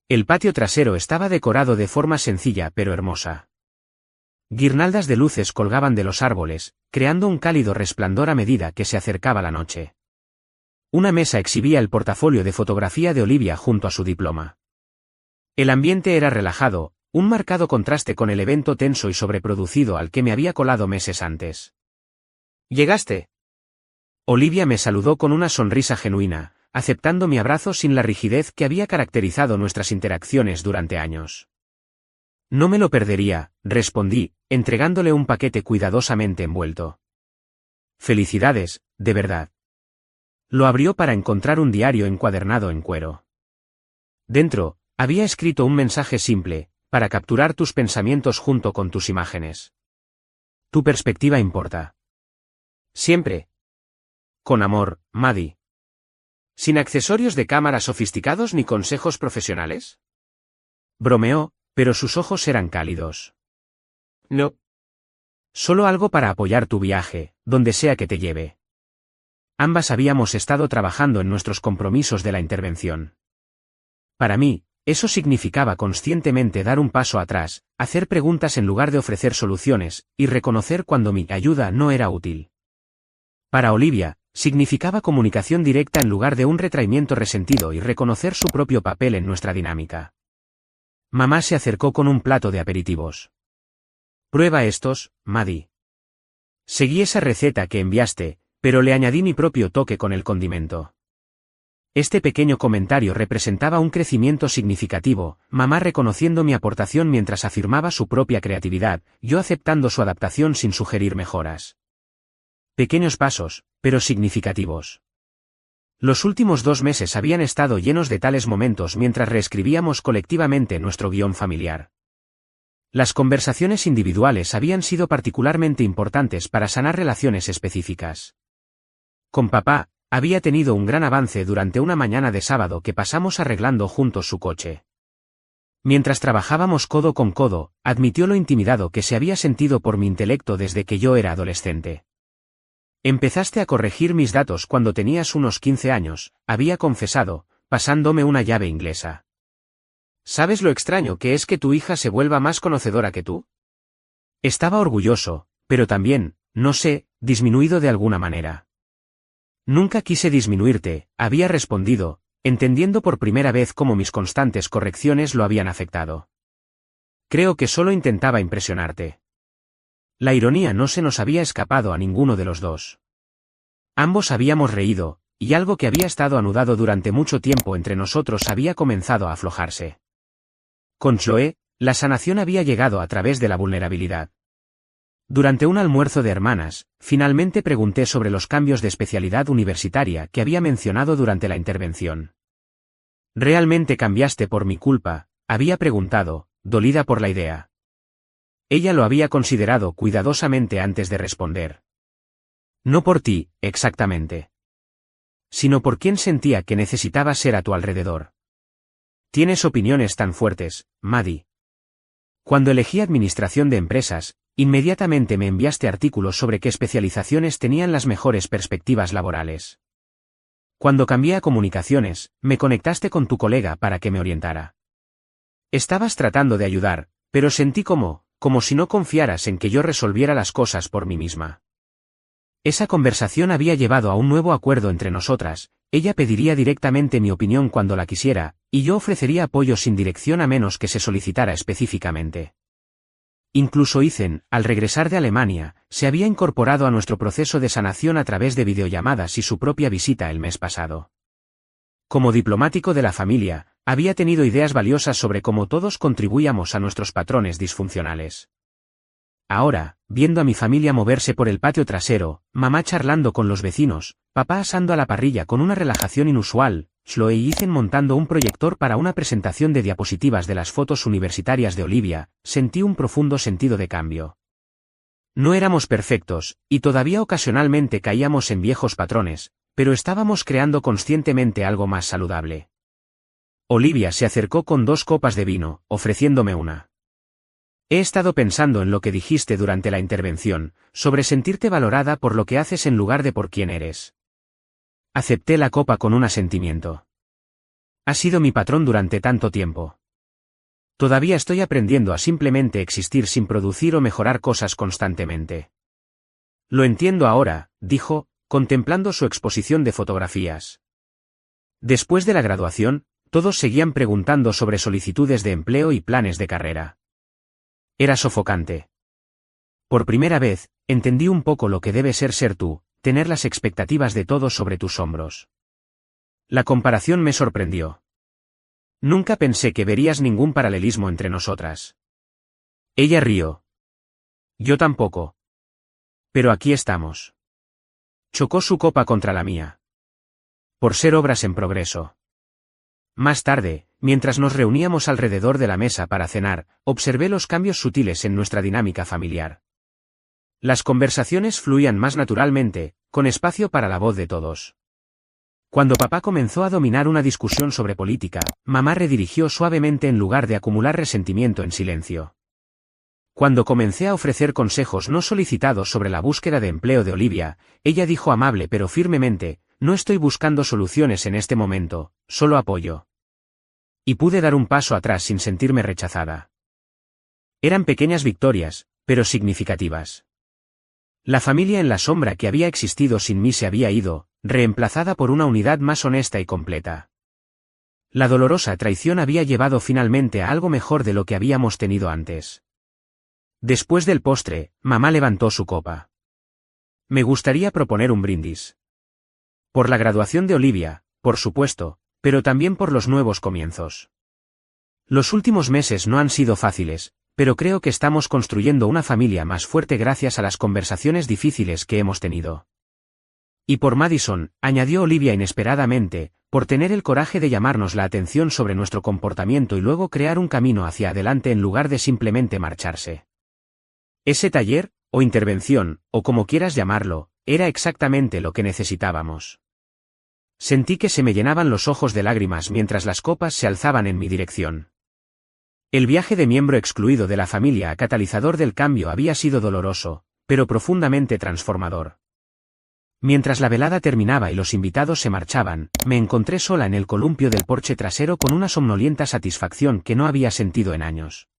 El patio trasero estaba decorado de forma sencilla pero hermosa. Guirnaldas de luces colgaban de los árboles, creando un cálido resplandor a medida que se acercaba la noche. Una mesa exhibía el portafolio de fotografía de Olivia junto a su diploma. El ambiente era relajado, un marcado contraste con el evento tenso y sobreproducido al que me había colado meses antes. ¿Llegaste? Olivia me saludó con una sonrisa genuina, aceptando mi abrazo sin la rigidez que había caracterizado nuestras interacciones durante años. No me lo perdería, respondí, entregándole un paquete cuidadosamente envuelto. Felicidades, de verdad. Lo abrió para encontrar un diario encuadernado en cuero. Dentro, había escrito un mensaje simple, para capturar tus pensamientos junto con tus imágenes. Tu perspectiva importa. Siempre. Con amor, Maddie. ¿Sin accesorios de cámara sofisticados ni consejos profesionales? Bromeó, pero sus ojos eran cálidos. No. Solo algo para apoyar tu viaje, donde sea que te lleve. Ambas habíamos estado trabajando en nuestros compromisos de la intervención. Para mí, eso significaba conscientemente dar un paso atrás, hacer preguntas en lugar de ofrecer soluciones, y reconocer cuando mi ayuda no era útil. Para Olivia, significaba comunicación directa en lugar de un retraimiento resentido y reconocer su propio papel en nuestra dinámica. Mamá se acercó con un plato de aperitivos. Prueba estos, Maddie. Seguí esa receta que enviaste, pero le añadí mi propio toque con el condimento. Este pequeño comentario representaba un crecimiento significativo, mamá reconociendo mi aportación mientras afirmaba su propia creatividad, yo aceptando su adaptación sin sugerir mejoras. Pequeños pasos, pero significativos. Los últimos 2 meses habían estado llenos de tales momentos mientras reescribíamos colectivamente nuestro guión familiar. Las conversaciones individuales habían sido particularmente importantes para sanar relaciones específicas. Con papá, había tenido un gran avance durante una mañana de sábado que pasamos arreglando juntos su coche. Mientras trabajábamos codo con codo, admitió lo intimidado que se había sentido por mi intelecto desde que yo era adolescente. Empezaste a corregir mis datos cuando tenías unos 15 años, había confesado, pasándome una llave inglesa. ¿Sabes lo extraño que es que tu hija se vuelva más conocedora que tú? Estaba orgulloso, pero también, no sé, disminuido de alguna manera. Nunca quise disminuirte, había respondido, entendiendo por primera vez cómo mis constantes correcciones lo habían afectado. Creo que solo intentaba impresionarte. La ironía no se nos había escapado a ninguno de los dos. Ambos habíamos reído, y algo que había estado anudado durante mucho tiempo entre nosotros había comenzado a aflojarse. Con Chloe, la sanación había llegado a través de la vulnerabilidad. Durante un almuerzo de hermanas, finalmente pregunté sobre los cambios de especialidad universitaria que había mencionado durante la intervención. ¿Realmente cambiaste por mi culpa?, había preguntado, dolida por la idea. Ella lo había considerado cuidadosamente antes de responder. No por ti, exactamente. Sino por quien sentía que necesitaba ser a tu alrededor. Tienes opiniones tan fuertes, Maddie. Cuando elegí administración de empresas, inmediatamente me enviaste artículos sobre qué especializaciones tenían las mejores perspectivas laborales. Cuando cambié a comunicaciones, me conectaste con tu colega para que me orientara. Estabas tratando de ayudar, pero sentí como si no confiaras en que yo resolviera las cosas por mí misma. Esa conversación había llevado a un nuevo acuerdo entre nosotras. Ella pediría directamente mi opinión cuando la quisiera, y yo ofrecería apoyo sin dirección a menos que se solicitara específicamente. Incluso Ethan, al regresar de Alemania, se había incorporado a nuestro proceso de sanación a través de videollamadas y su propia visita el mes pasado. Como diplomático de la familia, había tenido ideas valiosas sobre cómo todos contribuíamos a nuestros patrones disfuncionales. Ahora, viendo a mi familia moverse por el patio trasero, mamá charlando con los vecinos, papá asando a la parrilla con una relajación inusual, Chloe y Ethan montando un proyector para una presentación de diapositivas de las fotos universitarias de Olivia, sentí un profundo sentido de cambio. No éramos perfectos, y todavía ocasionalmente caíamos en viejos patrones, pero estábamos creando conscientemente algo más saludable. Olivia se acercó con 2 copas de vino, ofreciéndome una. He estado pensando en lo que dijiste durante la intervención, sobre sentirte valorada por lo que haces en lugar de por quién eres. Acepté la copa con un asentimiento. Ha sido mi patrón durante tanto tiempo. Todavía estoy aprendiendo a simplemente existir sin producir o mejorar cosas constantemente. Lo entiendo ahora, dijo, contemplando su exposición de fotografías. Después de la graduación, todos seguían preguntando sobre solicitudes de empleo y planes de carrera. Era sofocante. Por primera vez, entendí un poco lo que debe ser tú, tener las expectativas de todos sobre tus hombros. La comparación me sorprendió. Nunca pensé que verías ningún paralelismo entre nosotras. Ella rió. Yo tampoco. Pero aquí estamos. Chocó su copa contra la mía. Por ser obras en progreso. Más tarde, mientras nos reuníamos alrededor de la mesa para cenar, observé los cambios sutiles en nuestra dinámica familiar. Las conversaciones fluían más naturalmente, con espacio para la voz de todos. Cuando papá comenzó a dominar una discusión sobre política, mamá redirigió suavemente en lugar de acumular resentimiento en silencio. Cuando comencé a ofrecer consejos no solicitados sobre la búsqueda de empleo de Olivia, ella dijo amable pero firmemente, no estoy buscando soluciones en este momento, solo apoyo. Y pude dar un paso atrás sin sentirme rechazada. Eran pequeñas victorias, pero significativas. La familia en la sombra que había existido sin mí se había ido, reemplazada por una unidad más honesta y completa. La dolorosa traición había llevado finalmente a algo mejor de lo que habíamos tenido antes. Después del postre, mamá levantó su copa. Me gustaría proponer un brindis. Por la graduación de Olivia, por supuesto, pero también por los nuevos comienzos. Los últimos meses no han sido fáciles, pero creo que estamos construyendo una familia más fuerte gracias a las conversaciones difíciles que hemos tenido. Y por Madison, añadió Olivia inesperadamente, por tener el coraje de llamarnos la atención sobre nuestro comportamiento y luego crear un camino hacia adelante en lugar de simplemente marcharse. Ese taller, o intervención, o como quieras llamarlo, era exactamente lo que necesitábamos. Sentí que se me llenaban los ojos de lágrimas mientras las copas se alzaban en mi dirección. El viaje de miembro excluido de la familia a catalizador del cambio había sido doloroso, pero profundamente transformador. Mientras la velada terminaba y los invitados se marchaban, me encontré sola en el columpio del porche trasero con una somnolienta satisfacción que no había sentido en años.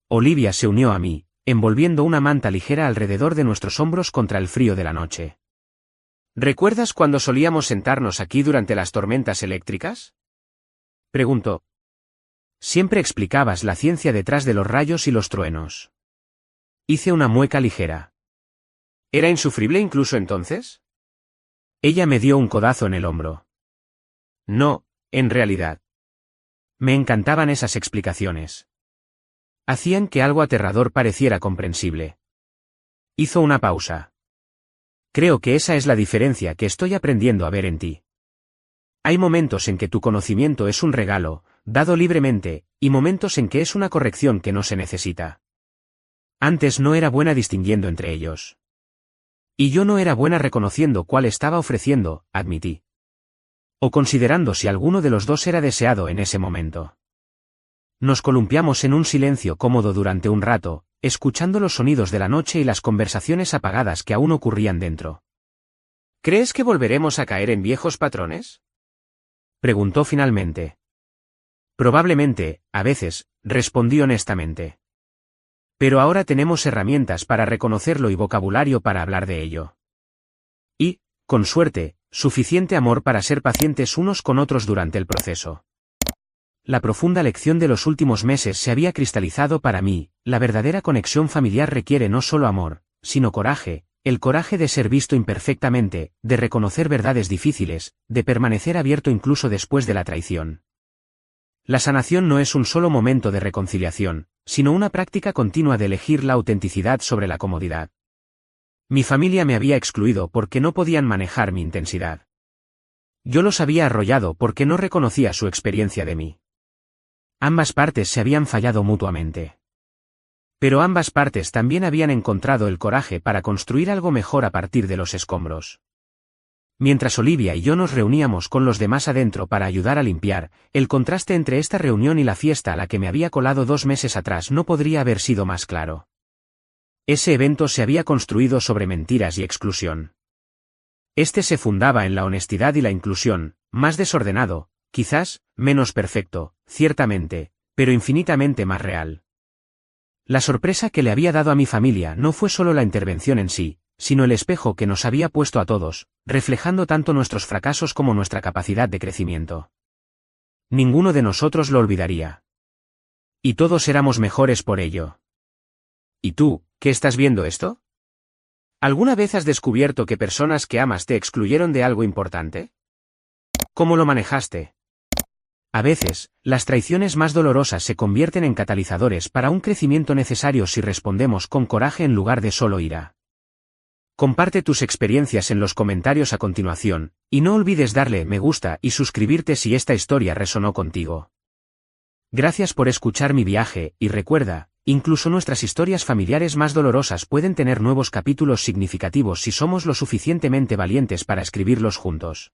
Olivia se unió a mí, envolviendo una manta ligera alrededor de nuestros hombros contra el frío de la noche. ¿Recuerdas cuando solíamos sentarnos aquí durante las tormentas eléctricas? Preguntó. Siempre explicabas la ciencia detrás de los rayos y los truenos. Hice una mueca ligera. ¿Era insufrible incluso entonces? Ella me dio un codazo en el hombro. No, en realidad. Me encantaban esas explicaciones. Hacían que algo aterrador pareciera comprensible. Hizo una pausa. Creo que esa es la diferencia que estoy aprendiendo a ver en ti. Hay momentos en que tu conocimiento es un regalo, dado libremente, y momentos en que es una corrección que no se necesita. Antes no era buena distinguiendo entre ellos. Y yo no era buena reconociendo cuál estaba ofreciendo, admití. O considerando si alguno de los dos era deseado en ese momento. Nos columpiamos en un silencio cómodo durante un rato, escuchando los sonidos de la noche y las conversaciones apagadas que aún ocurrían dentro. ¿Crees que volveremos a caer en viejos patrones? Preguntó finalmente. Probablemente, a veces, respondí honestamente. Pero ahora tenemos herramientas para reconocerlo y vocabulario para hablar de ello. Y, con suerte, suficiente amor para ser pacientes unos con otros durante el proceso. La profunda lección de los últimos meses se había cristalizado para mí: la verdadera conexión familiar requiere no solo amor, sino coraje, el coraje de ser visto imperfectamente, de reconocer verdades difíciles, de permanecer abierto incluso después de la traición. La sanación no es un solo momento de reconciliación, sino una práctica continua de elegir la autenticidad sobre la comodidad. Mi familia me había excluido porque no podían manejar mi intensidad. Yo los había arrollado porque no reconocía su experiencia de mí. Ambas partes se habían fallado mutuamente. Pero ambas partes también habían encontrado el coraje para construir algo mejor a partir de los escombros. Mientras Olivia y yo nos reuníamos con los demás adentro para ayudar a limpiar, el contraste entre esta reunión y la fiesta a la que me había colado 2 meses atrás no podría haber sido más claro. Ese evento se había construido sobre mentiras y exclusión. Este se fundaba en la honestidad y la inclusión, más desordenado, quizás, menos perfecto, ciertamente, pero infinitamente más real. La sorpresa que le había dado a mi familia no fue solo la intervención en sí, sino el espejo que nos había puesto a todos, reflejando tanto nuestros fracasos como nuestra capacidad de crecimiento. Ninguno de nosotros lo olvidaría. Y todos éramos mejores por ello. ¿Y tú, qué estás viendo esto? ¿Alguna vez has descubierto que personas que amas te excluyeron de algo importante? ¿Cómo lo manejaste? A veces, las traiciones más dolorosas se convierten en catalizadores para un crecimiento necesario si respondemos con coraje en lugar de solo ira. Comparte tus experiencias en los comentarios a continuación, y no olvides darle me gusta y suscribirte si esta historia resonó contigo. Gracias por escuchar mi viaje, y recuerda, incluso nuestras historias familiares más dolorosas pueden tener nuevos capítulos significativos si somos lo suficientemente valientes para escribirlos juntos.